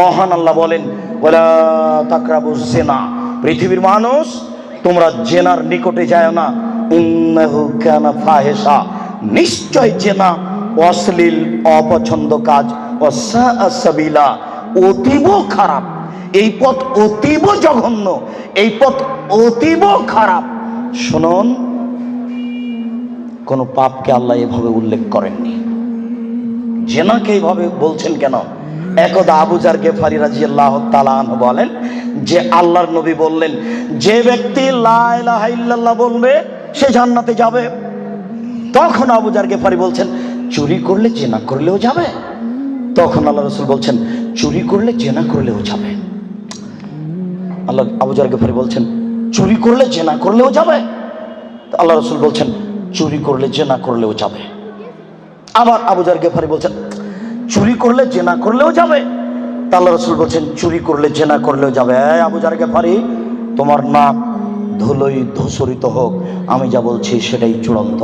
মহান আল্লাহ বলেন, ওয়ালা তাকরাবুজ জিনা, পৃথিবীর মানুষ তোমরা জেনার নিকটে যায় না। ইন্নাহু কানা ফাহিশা, নিশ্চয় জেনা অশ্লীল অপছন্দ কাজ। ওয়াসাআ সাবিলা, অতীব খারাপ। এই পথ অতীব জঘন্য, এই পথ অতীব খারাপ। শুনুন, কোন পাপকে আল্লাহ এভাবে উল্লেখ করেননি, জেনাকে এইভাবে বলছেন কেন? একদা আবু যার গেফারি রাদিয়াল্লাহু তাআলা আনহু বলেন যে আল্লাহর নবী বললেন, যে ব্যক্তি লা ইলাহা ইল্লাল্লাহ বলবে সে জান্নাতে যাবে। তখন আবু যার গেফারি বলছেন, চুরি করলে জেনা করলেও যাবে? তখন আল্লাহ রাসূল বলছেন, চুরি করলে জেনা করলেও যাবে। আল্লাহ আবু যার গেফারি বলছেন, চুরি করলে জেনা করলেও যাবে? আল্লাহ রাসূল বলছেন, চুরি করলে জেনা করলেও যাবে। আবার আবু যার গেফারি বলছেন, চুরি করলে জেনা করলেও যাবে? আল্লাহ রাসূল বলছেন, চুরি করলে জেনা করলেও যাবে। আবু যার গেফারি, তোমার নাক ধুলোই ধূসরিত হোক, আমি যা বলছি সেটাই চূড়ান্ত।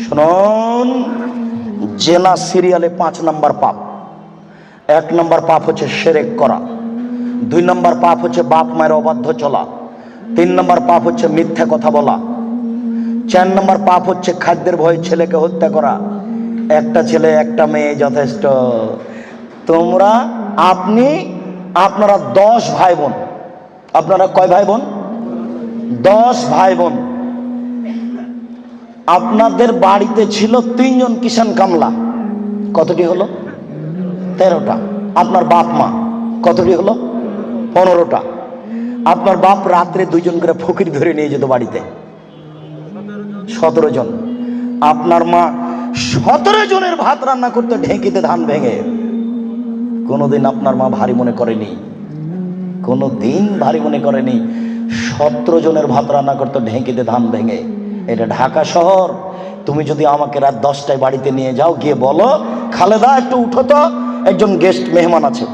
শুনুন, জেনা সিরিয়ালে 5 নম্বর পাপ। 1 নম্বর পাপ হচ্ছে শিরক করা, 2 নম্বর পাপ হচ্ছে বাপ মায়ের অবাধ্য চলা, 3 নম্বর পাপ হচ্ছে মিথ্যা কথা বলা, 4 নম্বর পাপ হচ্ছে খাদ্যের ভয়ে ছেলেকে হত্যা করা। একটা ছেলে একটা মেয়ে যথেষ্ট। আপনারা 10 ভাই বোন। আপনারা কয় ভাই বোন? 10 ভাই বোন। আপনাদের বাড়িতে ছিল 3 জন কিষান কামলা, কতটি হলো? 13টা। আপনার বাপ মা কতটি হলো? 15টা। আপনার বাপ রাত্রে 2 জন করে ফকির ধরে নিয়ে যেত বাড়িতে, 17 জন। আপনার মা 17 জনের ভাত রান্না করতে ঢেঁকিতে ধান ভেঙে। কোনোদিন আপনার মা ভারী মনে করেনি, কোনোদিন ভারী মনে করেনি। 17 জনের ভাত রান্না করতে ঢেঁকিতে ধান ভেঙে। এটা ঢাকা শহর। তুমি যদি আমাকে রাত 10টায় বাড়িতে নিয়ে যাও, গিয়ে বলো, খালেদা একটু উঠো তো, একজন গেস্ট মেহমান আছে।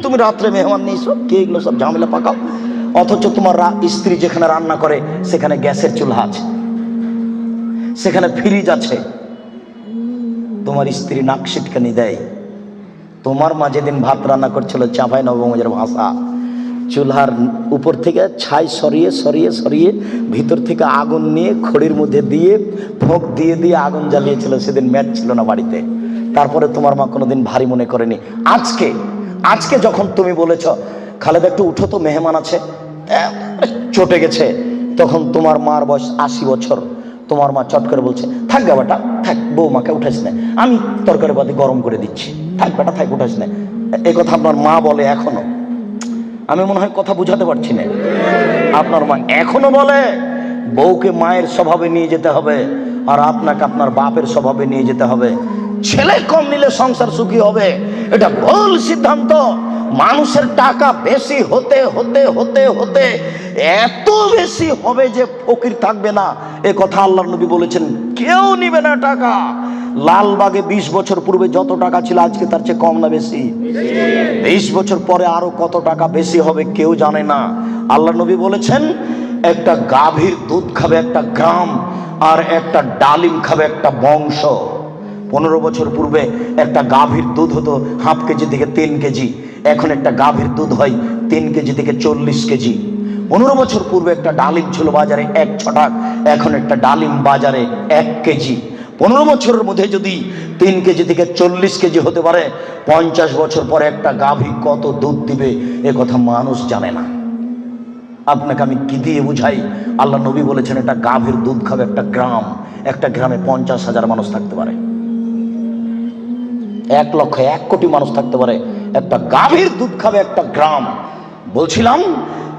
তুমি রাত্রে মেহমান নিয়েছো, কে এগুলো সব ঝামেলা পাকাও? অথচ তোমার স্ত্রী যেখানে রান্না করে সেখানে গ্যাসের চুলা আছে, সেখানে ফ্রিজ আছে। তোমার স্ত্রী নাক সিটকানি দেয়। তোমার মা যেদিন ভাত রান্না করছিল, চাঁপাই নবগঞ্জের ভাষা, চুলার উপর থেকে ছাই সরিয়ে সরিয়ে সরিয়ে ভিতর থেকে আগুন নিয়ে খড়ির মধ্যে দিয়ে ফোঁক দিয়ে দিয়ে আগুন জ্বালিয়েছিল। সেদিন ম্যাচ ছিল না বাড়িতে। তারপরে তোমার মা কোনোদিন ভারী মনে করেনি। আজকে যখন তুমি বলেছ, খালেদা একটু উঠো তো, মেহমান আছে, চটে গেছে, তখন তোমার মার বয়স 80 বছর। তোমার মা চট করে বলছে, থাক গা বেটা থাক, বৌমাকে উঠাইস না, আমি তরকারি বাতি গরম করে দিচ্ছি, থাক বেটা থাক, উঠাইস না। এই কথা আপনার মা বলে এখনো। আমি মনে হয় কথা বুঝাতে পারছি না। আপনার মা এখনো বলে বউকে মায়ের স্বভাবে নিয়ে যেতে হবে, আর আপনাকে আপনার বাপের স্বভাবে নিয়ে যেতে হবে। ছেলে কম নিলে সংসার সুখী হবে, এটা ভুল সিদ্ধান্ত। মানুষের টাকা বেশি হতে হতে হতে হতে এত বেশি হবে যে ফকির থাকবে না, এ কথা আল্লাহর নবী বলেছেন। কেউ নিবে না টাকা। লালবাগে 20 বছর পূর্বে যত টাকা ছিল, আজকে তার চেয়ে কম না বেশি? 20 বছর পরে আরো কত টাকা বেশি হবে কেউ জানে না। আল্লাহর নবী বলেছেন, একটা গাভীর দুধ খাবে একটা গ্রাম, আর একটা ডালিম খাবে একটা বংশ। 15 বছর পূর্বে একটা গাভীর দুধ হতো হাফ কেজি থেকে 3 কেজি, এখন একটা গাভীর দুধ হয় 3 কেজি থেকে 40 কেজি। 15 বছর পূর্বে একটা ডালিম ছিল বাজারে 1 ছটাক, এখন একটা ডালিম বাজারে 1 কেজি। 15 বছরের মধ্যে যদি 3 কেজি থেকে 40 কেজি হতে পারে, 50 বছর পরে একটা গাভী কত দুধ দিবে এ কথা মানুষ জানে না। আপনাকে আমি কি দিয়ে বুঝাই? আল্লাহ নবী বলেছেন, একটা গাভীর দুধ খাবে একটা গ্রাম। একটা গ্রামে 50,000 মানুষ থাকতে পারে, 1 লক্ষ 1 কোটি মানুষ থাকতে পারে। একটা গাভীর দুধ খাবে একটা গ্রাম। বলছিলাম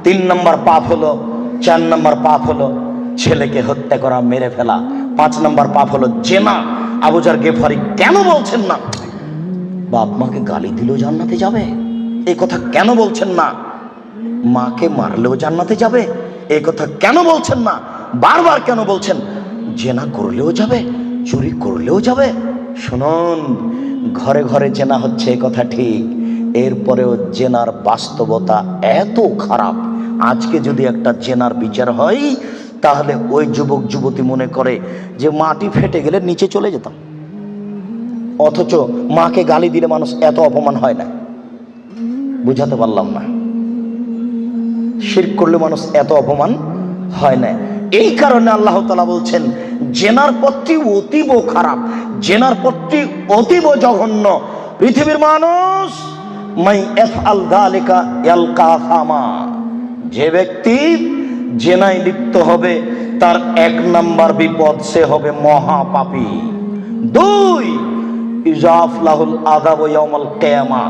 3 নম্বর পাপ হলো, 4 নম্বর পাপ হলো ছেলেকে হত্যা করা, মেরে ফেলা। 5 নম্বর পাপ হলো জেনা। আবু যার গেফারি কেন বলছেন না বাপ মাকে গালি দিলেও জান্নাতে যাবে? এই কথা কেন বলছেন না? মাকে মারলেও জান্নাতে যাবে? এই কথা কেন বলছেন না? বারবার কেন বলছেন জেনা করলেও যাবে, চুরি করলেও যাবে? শুনুন, ঘরে ঘরে জেনা হচ্ছে এ কথা ঠিক, এরপরেও জেনার বাস্তবতা এত খারাপ। আজকে যদি একটা জেনার বিচার হয়, তাহলে ওই যুবক যুবতী মনে করে যে মাটি ফেটে গেলে নিচে চলে যেতাম। অথচ মাকে গালি দিলে মানুষ এত অপমান হয় না। বুঝাতে পারলাম না। শিরক করলে মানুষ এত অপমান হয় না। এই কারণে আল্লাহ তাআলা বলছেন জেনার পথটি অতীব খারাপ, জেনার পথটি অতীব জঘন্য। পৃথিবীর মানুষ মাই ইয়াফআল যালিকা ইয়ালকা আসামা, যে ব্যক্তি জেনায় লিপ্ত হবে তার 1 নাম্বার বিপদ, সে হবে মহাপাপী। 2 ইজাফলাহুল আযাব ইয়াউমাল কিয়ামা,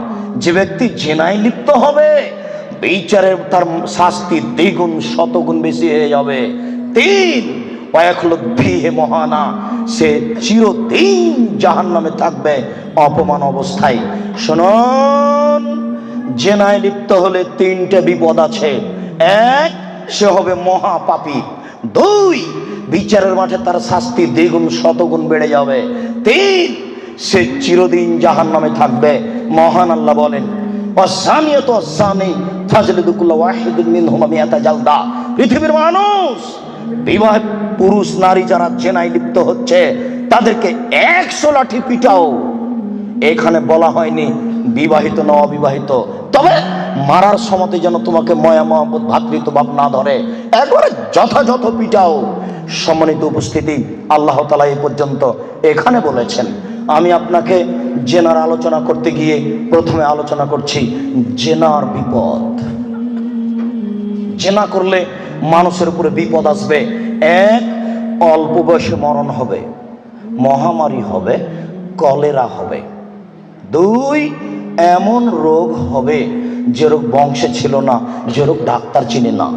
যে ব্যক্তি জেনায় লিপ্ত হবে বিচারের তার শাস্তি দ্বিগুণ শতগুণ বেশি হয়ে যাবে। 3 ওয়ায়াখলুদ ফীহি মুহানা, সে চিরদিন জাহান্নামে থাকবে অপমান অবস্থায়। শুনুন, জেনায় লিপ্ত হলে 3টে বিপদ আছে। 1, সে হবে মহাপাপী। 2, বিচারের মাঠে তার শাস্তি দ্বিগুণ শতগুণ বেড়ে যাবে। 3, সে চিরদিন জাহান্নামে থাকবে। মহান আল্লাহ বলেন ওয়াসানিয়াতু ওয়াসানি ফাজলিদু কুল্লা ওয়াহিদিন মিনহুমা মিআতা জালদা। পৃথিবীর মানুষ, বিবাহ পুরুষ নারী যারা জেনায় লিপ্ত হচ্ছে তাদেরকে 100 লাঠি পিটাও। এখানে বলা হয়নি বিবাহিত না অবিবাহিত, তবে মারার সময় যেন তোমাকে ময়া মহব্বত ভাতৃত্বভাব না ধরে, একবারে যথাযথ পিটাও। সম্মানিত উপস্থিতি, আল্লাহ তাআলা এই পর্যন্ত এখানে বলেছেন। আমি আপনাকে জেনার আলোচনা করতে গিয়ে প্রথমে আলোচনা করছি জেনার বিপদ। জেনা করলে মানুষের উপরে বিপদ আসবে। 1, অল্প বয়সে মরণ হবে, মহামারী হবে, কলেরা হবে। 2, এমন রোগ হবে যে রোগ বংশে ছিল না, যে রোগ ডাক্তার চিনে না,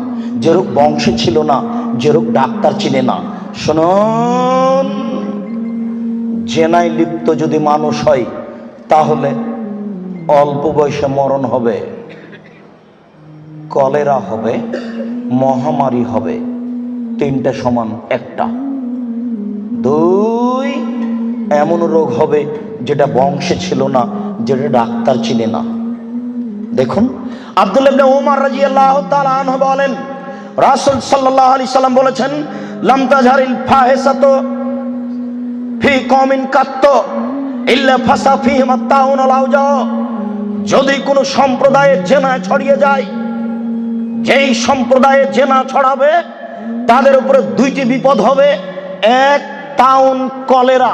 যে রোগ বংশে ছিল না, যে রোগ ডাক্তার চিনে না। শুনুন, জেনায় লিপ্ত যদি মানুষ হয় তাহলে অল্প বয়সে মরণ হবে, কলেরা হবে, মহামারী হবে। 3টে সমান একটা। 2, এমন রোগ হবে যেটা বংশে ছিল না, যেটা ডাক্তার চিনে না। দেখুন, আব্দুল্লাহ ইবনে উমর রাদিয়াল্লাহু তাআলা আনহু বলেন রাসূল সাল্লাল্লাহু আলাইহি সাল্লাম বলেছেন লাম তাজহারিল ফাহিসাতু ফি কওমিন কাত্ত ইল্লা ফাসা ফীহিম আত-তাউন ওয়াল আওজা। যদি কোনো সম্প্রদায়ে জেনা ছড়িয়ে যায়, যেই সম্প্রদায়ে জেনা ছড়াবে তাদের উপরে 2টি বিপদ হবে। 1, তাউন, কলেরা,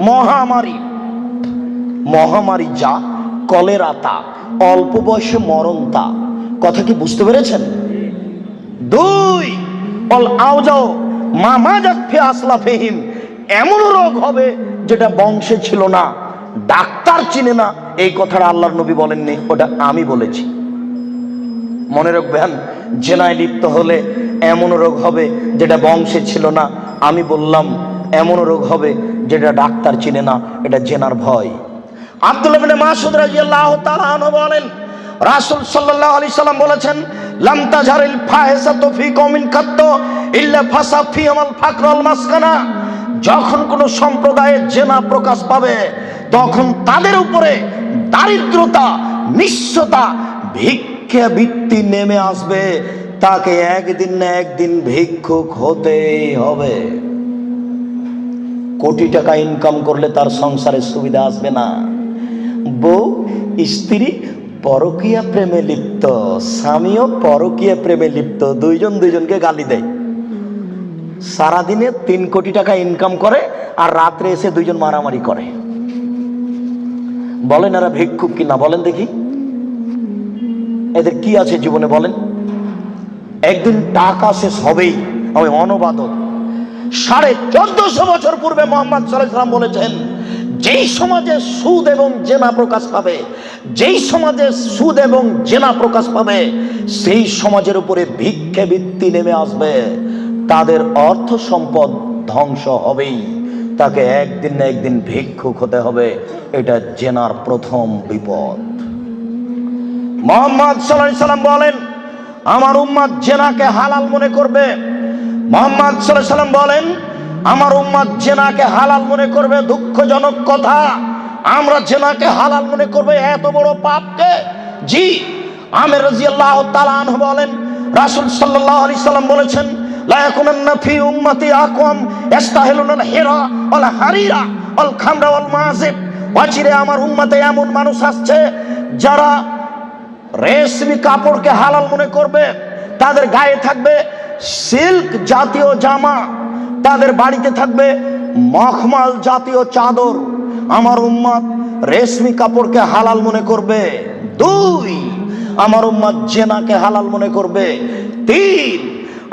মহামারী। মহামারী যা, কলেরা তা, অল্প বয়সে মরণ তা। কথা কি বুঝতে পেরেছেন? 2, অল আওজাও মামা জাফি আসলাফিহিম, এমন রোগ হবে যেটা বংশে ছিল না, ডাক্তার চিনে না। এই কথাটা আল্লাহর নবী বলেননি, ওটা আমি বলেছি। মনে রাখবেন, জেনায় লিপ্ত হলে এমন রোগ হবে যেটা বংশে ছিল না, আমি বললাম। এমন রোগ হবে যেটা ডাক্তার চিনে না, এটা জেনার ভয়। আব্দুল্লাহ ইবনে মাসউদ রাদিয়াল্লাহু তাআলা আনহু বলেন রাসূল সাল্লাল্লাহু আলাইহি সাল্লাম বলেছেন লাম তাজহারিল ফাহিসাতু ফি কওমিন কাত্ত ইল্লা ফাসা ফীহিল ফাকর ওয়াল মাসকানা। যখন কোন সম্প্রদায়ে জেনা প্রকাশ পাবে তখন তাদের উপরে দারিদ্রতা, নিঃস্বতা, ভিক্ষাবৃত্তি নেমে আসবে। তাকে একদিন না একদিন ভিক্ষুক হতেই হবে। কোটি টাকা ইনকাম করলে তার সংসারে সুবিধা আসবে না। বউ স্ত্রী পরকীয়া প্রেমে লিপ্ত, স্বামীও পরকীয়া প্রেমে লিপ্ত, দুইজন দুইজনকে গালি দেয়। সারাদিনে 3 কোটি টাকা ইনকাম করে আর রাত্রে এসে দুইজন মারামারি করে। বলেন এরা ভিক্ষুক কিনা? বলেন দেখি, এদের কি আছে জীবনে বলেন? একদিন টাকা শেষ হবেই। আমি অনুবাদক, 1450 বছর পূর্বে মুহাম্মদ সাল্লাল্লাহু আলাইহি ওয়াসাল্লাম বলেছেন যেই সমাজে সুদ এবং জেনা প্রকাশ পাবে, যেই সমাজে সুদ এবং জেনা প্রকাশ পাবে সেই সমাজের উপরে ভিক্ষাবৃত্তি নেমে আসবে। তাদের অর্থ সম্পদ ধ্বংস হবেই, তাকে একদিন না একদিন ভিক্ষুক হতে হবে। এটা জেনার প্রথম বিপদ। মুহাম্মদ সাল্লাল্লাহু আলাইহি ওয়াসাল্লাম বলেন আমার উম্মত জেনাকে হালাল মনে করবে। মুহাম্মদ সাল্লাল্লাহু আলাইহি ওয়াসাল্লাম বলেন আমার উম্মত জেনাকে হালাল মনে করবে। দুঃখজনক কথা, আমরা জেনাকে হালাল মনে করবে, এত বড় পাপকে। জি, আমির রাদিয়াল্লাহু তাআলা আনহু বলেন রাসূল সাল্লাল্লাহু আলাইহি সাল্লাম বলেছেন লা ইয়াকুনান্না ফি উম্মতি আকওয়াম ইস্তাহিলুনাল হিরা ওয়াল হারিরা ওয়াল খামরা ওয়াল মাযিব। ওয়াচিরে আমার উম্মতে এমন মানুষ আসছে যারা রেশমি কাপড়কে হালাল মনে করবে, তাদের গায়ে থাকবে সিল্ক জাতীয় জামা, তাদের বাড়িতে থাকবে মখমল জাতীয় চাদর। আমার উম্মত রেশমি কাপড়কে হালাল মনে করবে। 2, আমার উম্মত জেনাকে হালাল মনে করবে। 3,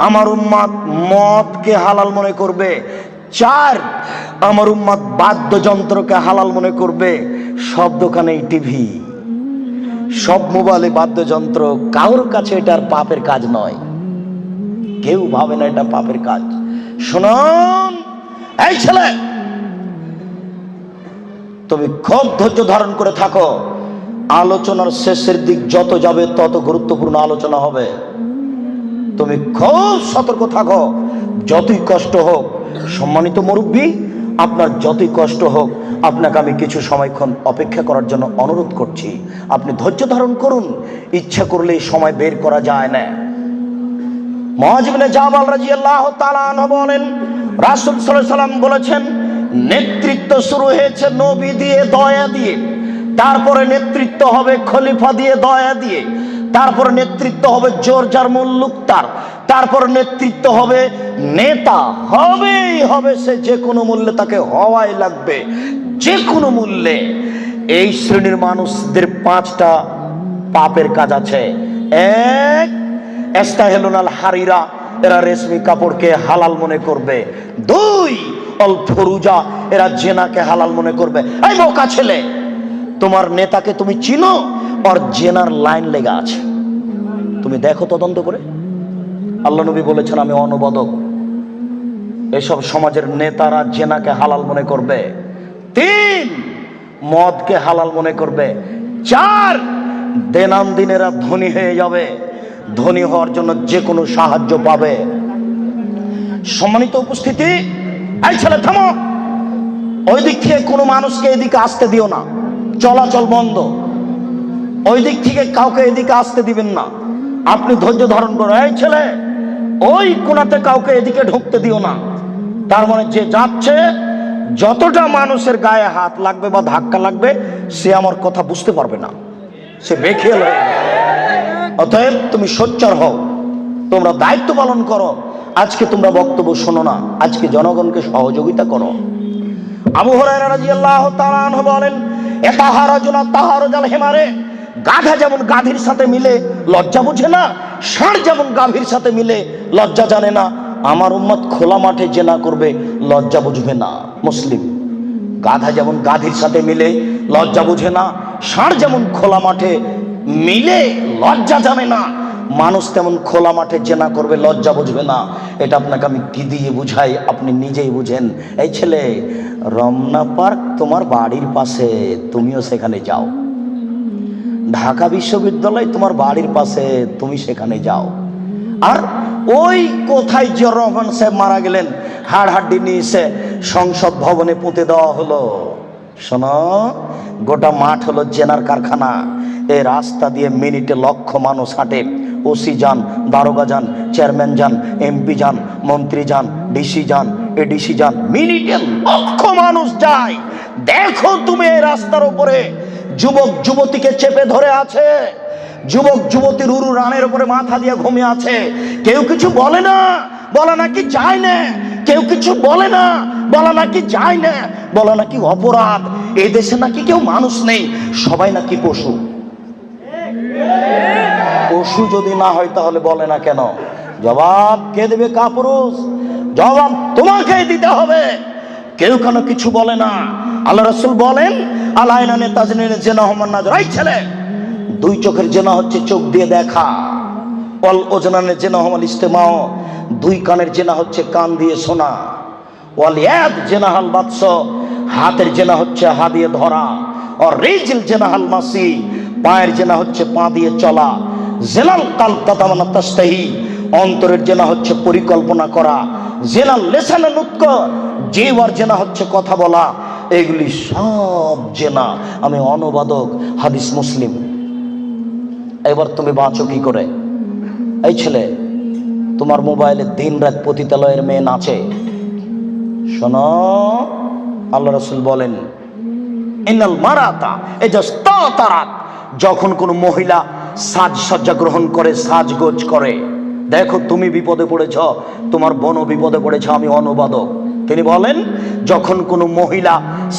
আমার উম্মত মদকে হালাল মনে করবে। 4, আমার উম্মত বাদ্যযন্ত্রকে হালাল মনে করবে। সব দোকানেই টিভি, সব মোবাইলে বাদ্যযন্ত্র। কারোর কাছে এটার পাপের কাজ নয়, কেউ ভাবে না এটা পাপের কাজ। শুনুন এই ছেলে, তুমি খুব ধৈর্য ধারণ করে থাকো। আলোচনার শেষের দিক যত যাবে তত গুরুত্বপূর্ণ আলোচনা হবে। তুমি খুব সতর্ক থাকো, যতই কষ্ট হোক। সম্মানিত মুরব্বী, আপনার যতই কষ্ট হোক, আপনাকে আমি কিছু সময়ক্ষণ অপেক্ষা করার জন্য অনুরোধ করছি। আপনি ধৈর্য ধারণ করুন, ইচ্ছা করলে সময় বের করা যায় না। মুআয ইবনে জাবাল রাদিয়াল্লাহু তাআলা আনহু বলেন, রাসূল সাল্লাল্লাহু আলাইহি সাল্লাম বলেছেন, নেতৃত্ব শুরু হয়েছে নবী দিয়ে, দয়া দিয়ে, তারপরে নেতৃত্ব হবে খলিফা দিয়ে, দয়া দিয়ে, তারপরে নেতৃত্ব হবে জোরজার মুল্লুক তার, তারপর নেতৃত্ব হবে নেতা। হবেই হবে, সে যে কোনো মূল্যে তাকে হওয়াই লাগবে, যে কোনো মূল্যে। এই শ্রেণীর মানুষদের 5টা পাপের কাজ আছে। 1, ইস্তাহিলুনাল হারিরা, এরা রেশমি কাপড়কে হালাল মনে করবে। 2, অল ফরুজা, এরা জেনাকে হালাল মনে করবে। এই বোকা ছেলে, তোমার নেতাকে তুমি চিনো? ওর জেনার লাইন লেগে আছে, তুমি দেখো তদন্ত করে। আল্লাহ নবী বলেছেন, আমি অনুবাদক। এসব সমাজের নেতারা জেনাকে হালাল মনে করবে। 3, মদকে হালাল মনে করবে। 4, দিনান এরা ধনী হয়ে যাবে, ধনী হওয়ার জন্য যে কোনো সাহায্য পাবে। সম্মানিত উপস্থিতি, এই ছেলে থামো। ওই দিক থেকে কোনো মানুষকে এদিকে আসতে দিও না, চলাচল বন্ধ। ওই দিক থেকে কাউকে এদিকে আসতে দিবেন না। আপনি ধৈর্য ধারণ করো। এই ছেলে, ওই কোণাতে কাউকে এদিকে ঢুকতে দিও না। তার মানে যে যাচ্ছে, যতটা মানুষের গায়ে হাত লাগবে বা ধাক্কা লাগবে, সে আমার কথা বুঝতে পারবে না, সে বেখেয়াল হয়ে যাবে। অতএব তুমি সোচ্চার হও, তোমরা দায়িত্ব পালন করো। আজকে তোমরা বক্তব্য শোনো না, আজকে জনগণকে সহযোগিতা করো। আবু হুরায়রা রাদিয়াল্লাহু তাআলা আনহু বলেন, এতাহারাজুনা তাহারুজাল হিমারে, গাধা যেমন গাভীর সাথে মিলে লজ্জা বুঝে না, ষাঁড় যেমন গাভীর সাথে মিলে লজ্জা জানে না, আমার উম্মত খোলা মাঠে জেনা করবে, লজ্জা বুঝবে না। মুসলিম। গাধা যেমন গাধীর সাথে মিলে লজ্জা বুঝে না, ষাঁড় যেমন খোলা মাঠে মিলে লজ্জা জানে না, মানুষ তেমন খোলা মাঠে জেনা করবে, লজ্জা বুঝবে না। এটা আপনাকে আমি কি দিয়ে বুঝাই, আপনি নিজেই বুঝেন। এই ছেলে, রমনা পার্ক তোমার বাড়ির পাশে, তুমিও সেখানে যাও। ঢাকা বিশ্ববিদ্যালয় তোমার বাড়ির পাশে, তুমি সেখানে যাও। আর ওই কোথায় জিয়াউর রহমান সাহেব মারা গেলেন, হাড়হাড্ডি নিয়ে এসে সংসদ ভবনে পুঁতে দেওয়া হলো। শোনো, গোটা মাঠ হলো জেনার কারখানা। এই রাস্তা দিয়ে মিনিটে লক্ষ মানুষ হাঁটে। ওসি যান, দারোগা যান, চেয়ারম্যান যান, এমপি যান, মন্ত্রী যান, ডিসি যান, এডিসি যান, মিনিটে লক্ষ মানুষ যায়। দেখো তুমি এই রাস্তার উপরে যুবক যুবতীকে চেপে ধরে আছে, যুবক যুবতীর উরু রানের উপরে মাথা দিয়ে ঘুমিয়ে আছে। কেউ কিছু বলে না, বলা নাকি যায় না। কেউ কিছু বলে না, বলা নাকি যায় না, বলা নাকি অপরাধ। এই দেশে নাকি কেউ মানুষ নেই, সবাই নাকি পশু। পশু যদি না হয় তাহলে বলে না কেন? জবাব কে দেবে? কাপুরুষ। জবাব তোমাকেই দিতে হবে। কেউ কেন কিছু বলে না। আল্লাহ রাসূল বলেন, আলাইনানে তাজনিনে জেনা হমান নাজর। এই ছেলে, 2 চোখের জেনা হচ্ছে চোখ দিয়ে দেখা। অল ওজনানে জেনা হমাল ইস্তেমাও, 2 কানের জেনা হচ্ছে কান দিয়ে শোনা। ওয়াল ইয়াদ জেনা হাল বাতস, হাতের জেনা হচ্ছে হাত দিয়ে ধরা। আর রিজিল জেনা হাল মাসি, পায়ের জেনা হচ্ছে পা দিয়ে চলা। জেনাল কালব তাতামানা তাস্তাহি, অন্তরের জেনা হচ্ছে পরিকল্পনা করা। জেনাল লেসানা নুতক, জিহ্বার জেনা হচ্ছে কথা বলা। এগুলি সব জেনা। আমি অনুবাদক, হাদিস মুসলিম। এবার তুমি বাঁচো কি করে? এই ছেলে, তোমার মোবাইলে দিনরাত পতিতালয়ের মেয়ে নাচে। শোনো, আল্লাহ রাসূল বলেন, ইন্নাল মারাতা এজাস্তাতারাত, যখন কোনো মহিলা সাজসজ্জা গ্রহণ করে, সাজগোজ করে। দেখো তুমি বিপদে পড়েছ, তোমার বোনও বিপদে পড়েছে, আমি অনুবাদক। তিনি বলেন যখন কোনো মহিলা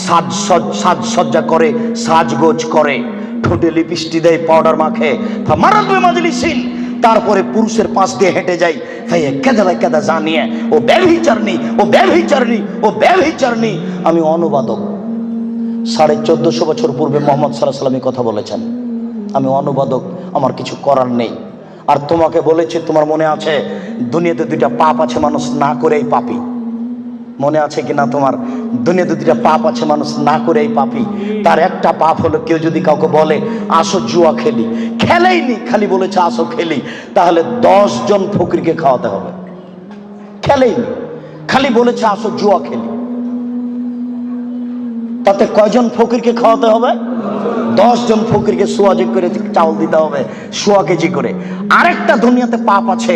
সাজসজ্জা করে, সাজগোজ করে, ঠোঁটে লিপস্টিক দেয়, পাউডার মাখে, তারপরে পুরুষের পাশ দিয়ে হেঁটে যায়, কেদা জানিয়ে ও ব্যভিচারিণী, ও ব্যভিচারিণী, ও ব্যভিচারিণী। আমি অনুবাদক। 1450 বছর পূর্বে মোহাম্মদ সাল্লাল্লাহু আলাইহি ওয়াসাল্লাম কথা বলেছেন। আমি অনুবাদক, আমার কিছু করার নেই। আর তোমাকে বলেছে, তোমার মনে আছে দুনিয়াতে দুইটা পাপ আছে, মানুষ না করেই পাপী। মনে আছে কিনা তোমার? দুনিয়াতে দুইটা পাপ আছে, মানুষ না করেই পাপী। তার একটা পাপ হলো, কেউ যদি কাউকে বলে আসো জুয়া খেলি, খেলেইনি, খালি বলেছে আসো খেলি, তাহলে 10 জন ফকিরকে খাওয়াতে হবে। খেলেইনি, খালি বলেছে আসো জুয়া খেলি, তাতে কয়জন ফকিরকে খাওয়াতে হবে? 10 জন ফকিরকে সোয়াজি করে চাউল দিতে হবে, 100 কেজি করে। আরেকটা দুনিয়াতে পাপ আছে,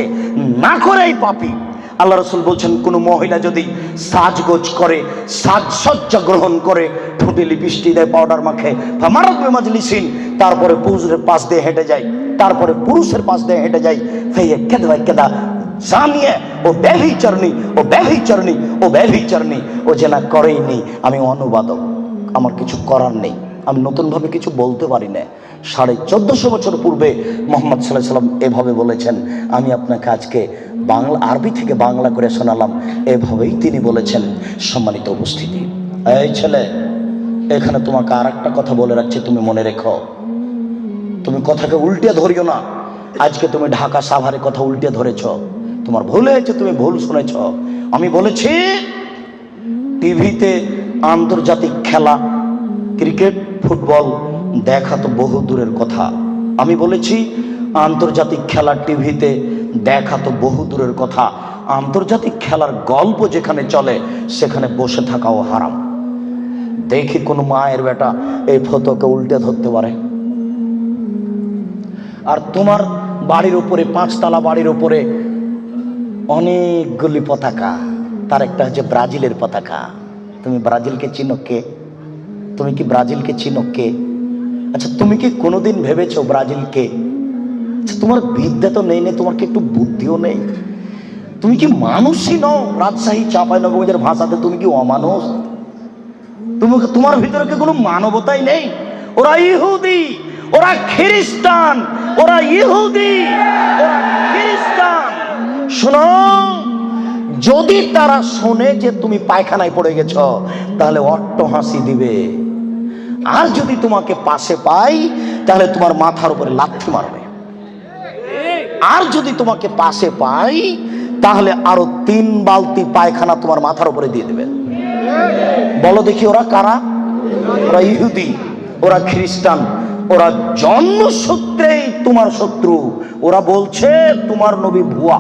না করেই পাপী। আল্লাহ রাসূল বলছেন, কোন মহিলা যদি সাজগোজ করে, সাজসজ্জা গ্রহণ করে, ঠোঁটে লিপস্টিক দেয়, পাউডার মাখে, ফামারাত বিমাজলিসিন, তারপরে পুরুষের পাশ দিয়ে হেঁটে যায়, তারপরে পুরুষের পাশ দিয়ে হেঁটে যায়, কেদা জানিয়ে ও ব্যভিচারিণী, ও ব্যভিচারিণী, ও ব্যভিচারিণী, ও জেনা করেইনি। আমি অনুবাদক, আমার কিছু করার নেই, আমি নতুনভাবে কিছু বলতে পারি না। 1450 বছর পূর্বে মোহাম্মদ সাল্লাল্লাহু আলাইহি ওয়াসাল্লাম এভাবে বলেছেন। আমি আপনাকে আজকে বাংলা, আরবি থেকে বাংলা করে শোনালাম। এভাবেই তিনি বলেছেন। সম্মানিত উপস্থিতি, এই ছেলে, এখানে তোমাকে আর একটা কথা বলে রাখছি, তুমি মনে রেখো। তুমি কথাকে উল্টে ধরিও না। আজকে তুমি ঢাকা সাভারে কথা উল্টে ধরেছ, তোমার ভুল হয়েছে, তুমি ভুল শুনেছ। আমি বলেছি টিভিতে আন্তর্জাতিক খেলা, ক্রিকেট, ফুটবল দেখা তো বহু দূরের কথা। আমি বলেছি আন্তর্জাতিক খেলা টিভিতে দেখা তো বহু দূরের কথা, আন্তর্জাতিক খেলার গল্প যেখানে চলে সেখানে বসে থাকাও হারাম। দেখি কোন মায়ের বেটা এই ফটোকে উল্টে ধরতে পারে। আর তোমার বাড়ির উপরে, 5 তলা বাড়ির উপরে অনেকগুলি পতাকা, তার একটা হচ্ছে ব্রাজিলের পতাকা। তুমি ব্রাজিলকে চিনো কে? তুমি কি ব্রাজিলকে চিনো কে? আচ্ছা, তুমি কি কোনোদিন ভেবেছো ব্রাজিল কে? আচ্ছা, তোমার বিদ্যা তো নেই, তোমার কি একটু বুদ্ধিও নেই? তুমি কি মানুষই নও? রাজশাহী চাঁপাইনবাবগঞ্জের ভাষাতে তুমি কি অমানুষ? তোমার ভিতরে কি কোনো মানবতাই নেই? ওরা ইহুদি, ওরা খ্রিস্টান, ওরা ইহুদি, ওরা খ্রিস্টান। শোনো, যদি তারা শোনে যে তুমি পায়খানায় পড়ে গেছ, তাহলে অট্টহাসি দিবে। আর যদি তোমাকে পাশে পাই, তাহলে তোমার মাথার উপরে লাথি মারবে। আর যদি তোমাকে পাশে পাই, তাহলে আরো 3 বালতি পায়খানা তোমার মাথার উপরে দিয়ে দেবে। বলো দেখি, ওরা কারা? ওরা ইহুদি, ওরা খ্রিস্টান, ওরা জন্মসূত্রেই তোমার শত্রু। ওরা বলছে তোমার নবী ভুয়া,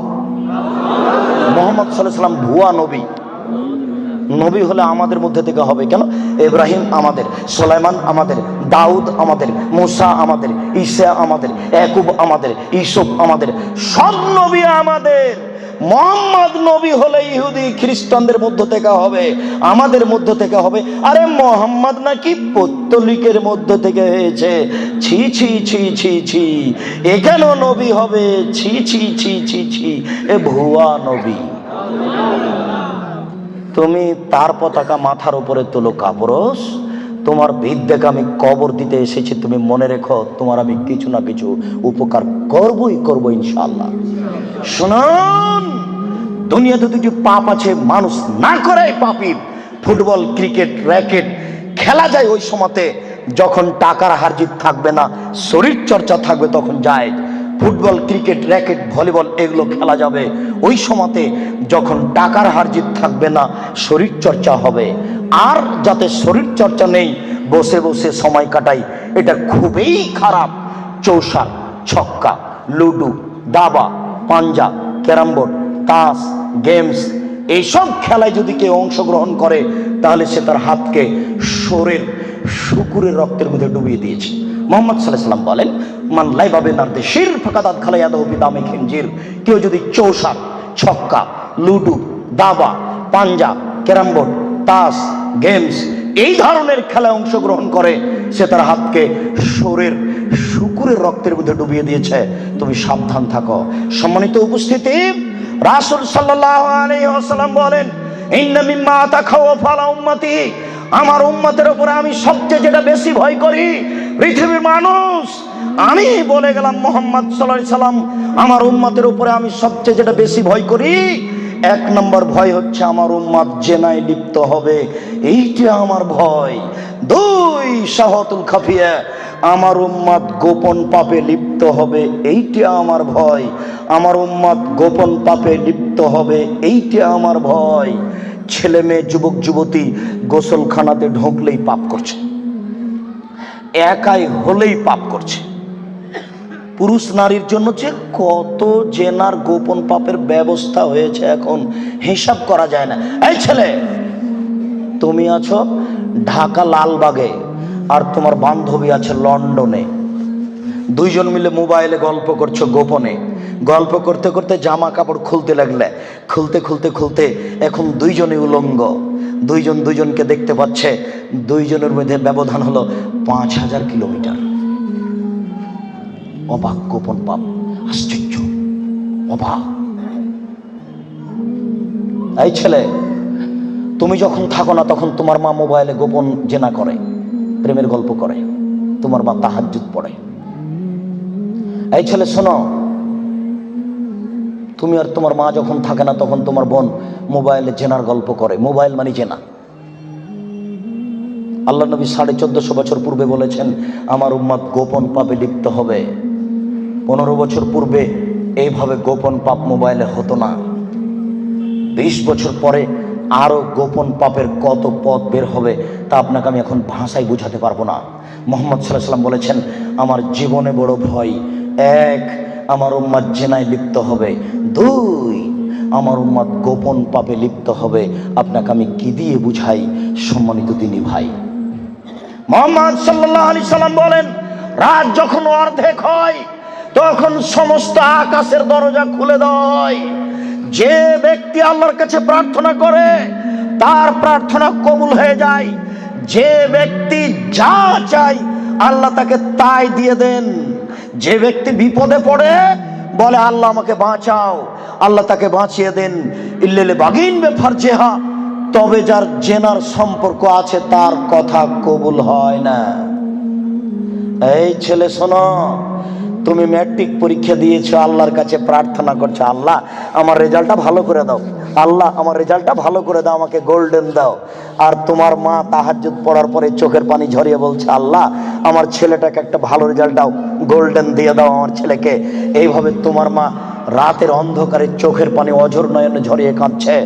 মোহাম্মদ সাল্লাল্লাহু আলাইহি ওয়াসাল্লাম ভুয়া নবী। নবী হলে আমাদের মধ্যে থেকে হবে কেন? ইব্রাহিম আমাদের, সুলাইমান আমাদের, দাউদ আমাদের, মুসা আমাদের, ঈসা আমাদের, ইয়াকুব আমাদের, ইউসুফ আমাদের, সব নবী আমাদের। মোহাম্মদ নবী হলে ইহুদি খ্রিস্টানদের মধ্য থেকে হবে, আমাদের মধ্য থেকে হবে। আরে মোহাম্মদ নাকি পৌত্তলিকের মধ্য থেকে হয়েছে। ছি ছি ছি ছি ছি, এখানেও নবী হবে? ছি ছি ছি ছি ছি, এ ভুয়া নবী। তুমি তার পতাকা মাথার উপরে তোলো কাপুরুষ। তোমার বিদ্যাকে আমি কবর দিতে এসেছি, তুমি মনে রেখো, তোমার আমি কিছু না কিছু উপকার করবই করবো ইনশাআল্লাহ। শুনুন, দুনিয়াতে 2টি পাপ আছে, মানুষ না করে পাপী। ফুটবল, ক্রিকেট, র্যাকেট খেলা যায় ওই সময়তে যখন টাকার হারজিত থাকবে না, শরীর চর্চা থাকবে, তখন যায়। ফুটবল, ক্রিকেট, র্যাকেট, ভলিবল এগুলো খেলা যাবে ওই সময়তে যখন টাকার হারজিত থাকবে না, শরীর চর্চা হবে। আর যাতে শরীর চর্চা নেই, বসে বসে সময় কাটাই, এটা খুবই খারাপ। চৌসা, ছক্কা, লুডু, দাবা, পাঞ্জা, ক্যারাম বোর্ড, তাস, গেমস, এইসব খেলায় যদি কেউ অংশগ্রহণ করে, তাহলে সে তার হাতকে শরীর শুকুরের রক্তের মধ্যে ডুবিয়ে দিয়েছে। মোহাম্মদ সাল্লাল্লাহু আলাইহি ওয়াসাল্লাম বলেন, মান লাইবা বিনারদে শির ফাকাদাত খালায়াদাহু বিদামে খিনজির। কেউ যদি চৌসা, ছক্কা, লুডু, দাবা, পাঞ্জা, ক্যারাম বোর্ড, তাস, গেমস এই ধরনের খেলায় অংশগ্রহণ করে, সে তার হাতকে শরীর শুকুরের রক্তের মধ্যে ডুবিয়ে দিয়েছে। তুমি সাবধান থাকো। সম্মানিত উপস্থিতি, রাসূল সাল্লাল্লাহু আলাইহি ওয়াসাল্লাম বলেন, ইন্না মিম্মা তাখাওয়াফা আলা উম্মতি, আমার উম্মতের উপরে আমি সবচেয়ে যেটা বেশি ভয় করি, পৃথিবীর মানুষ, আমি বলে গেলাম মুহাম্মদ সাল্লাল্লাহু আলাইহি সাল্লাম, আমার উম্মতের উপরে আমি সবচেয়ে যেটা বেশি ভয় করি, এক নম্বর ভয় হচ্ছে আমার উম্মত জেনায় লিপ্ত হবে, এইটা আমার ভয়। দুই, শাহওয়াতুল খাফিয়া, আমার উম্মত গোপন পাপে লিপ্ত হবে, এইটা আমার ভয়। আমার উম্মত গোপন পাপে লিপ্ত হবে, এইটা আমার ভয়। ছেলে মেয়ে, যুবক যুবতী গোসলখানাতে ঢুকলেই পাপ করছে, একাই হলেই পাপ করছে। পুরুষ নারীর জন্য যে কত জেনার গোপন পাপের ব্যবস্থা হয়েছে এখন হিসাব করা যায় না। এই ছেলে, তুমি আছো ঢাকা লালবাগে আর তোমার বান্ধবী আছে লন্ডনে, দুইজন মিলে মোবাইলে গল্প করছো গোপনে। গল্প করতে করতে জামা কাপড় খুলতে লাগলে, খুলতে খুলতে খুলতে এখন দুইজনই উলঙ্গ, দুইজন দুইজনকে দেখতে পাচ্ছে। দুইজনের মধ্যে ব্যবধান হলো 5000 কিলোমিটার। অবাক, গোপন পাপ, আশ্চর্য, অবাক। এই ছেলে, তুমি যখন থাকো না তখন তোমার মা মোবাইলে গোপন জেনা করে, প্রেমের গল্প করে, তোমার মা তাহাজ্জুদ পড়ে। এই ছেলে শোনো, তুমি আর তোমার মা যখন থাকে না তখন তোমার বোন মোবাইলে জেনার গল্প করে। মোবাইল মানে জেনা। আল্লাহ নবী 1450 বছর পূর্বে বলেছেন, আমার উম্মত গোপন পাপে লিপ্ত হবে। 15 বছর পূর্বে এইভাবে গোপন পাপ মোবাইলে হতো না। 20 বছর পরে আরো গোপন পাপের কত পথ বের হবে তা আপনাকে আমি এখন ভাষায় বুঝাতে পারবো না। মুহাম্মদ সাল্লাল্লাহু আলাইহি ওয়াসাল্লাম বলেছেন, আমার জীবনে বড় ভয়, এক, আমার উম্মত জেনায় লিপ্ত হবে, দুই, আমার উম্মত গোপন পাপে লিপ্ত হবে। আপনাকে আমি কি দিয়ে বুঝাই সম্মানিত দিনী ভাই? মুহাম্মদ সাল্লাল্লাহু আলাইহি সাল্লাম বলেন, রাত যখন অর্ধেক হয় তখন সমস্ত আকাশের দরজা খুলে দেওয়া হয়। যে ব্যক্তি আল্লাহর কাছে প্রার্থনা করে তার প্রার্থনা কবুল হয়ে যায়। যে ব্যক্তি যা চায় আল্লাহ তাকে তাই দিয়ে দেন। যে ব্যক্তি বিপদে পড়ে বলে আল্লাহ আমাকে বাঁচাও, আল্লাহ তাকে বাঁচিয়ে দেন। ইল্লাল বাগিন বেফারজেহা, তবে যার জেনার সম্পর্ক আছে তার কথা কবুল হয় না। এই ছেলে শোনো, তুমি ম্যাট্রিক পরীক্ষা দিয়েছো, আল্লাহর কাছে প্রার্থনা করছো, আল্লাহ আমার রেজাল্টটা ভালো করে দাও, আল্লাহ আমার রেজাল্টটা ভালো করে দাও, আমাকে গোল্ডেন দাও। আর তোমার মা তাহাজ্জুদ পড়ার পরে চোখের পানি ঝরিয়ে বলছে, আল্লাহ আমার ছেলেটাকে একটা ভালো রেজাল্ট দাও, গোল্ডেন দিয়ে দাও আমার ছেলেকে। এইভাবে তোমার মা রাতের অন্ধকারে চোখের পানি অঝর নয়নে ঝরিয়ে কাঁদছে।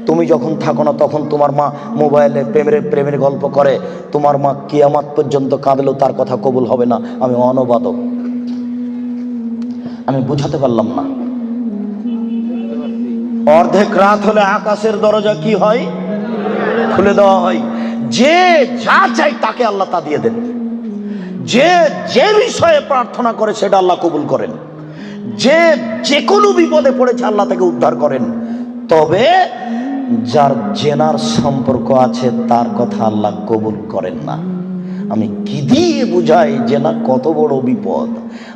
তুমি যখন থাকো না তখন তোমার মা মোবাইলে প্রেমের গল্প করে। তোমার মা কিয়ামত পর্যন্ত কাঁদলেও তার কথা কবুল হবে না। আমি অনুবাদক, আমি বুঝাতে পারলাম না। অর্ধেক রাত হলে আকাশের দরজা কি হয়? খুলে দেওয়া হয়। যে যা চাই তাকে আল্লাহ তা দিয়ে দেন। যে যে বিষয়ে প্রার্থনা করে সেটা আল্লাহ কবুল করেন। যে যে কোনো বিপদে পড়েছে আল্লাহ তাকে উদ্ধার করেন। তবে যার জেনার সম্পর্ক আছে তার কথা আল্লাহ কবুল করেন না। আমি কি দিয়ে বুঝাই জেনা কত বড় বিপদ?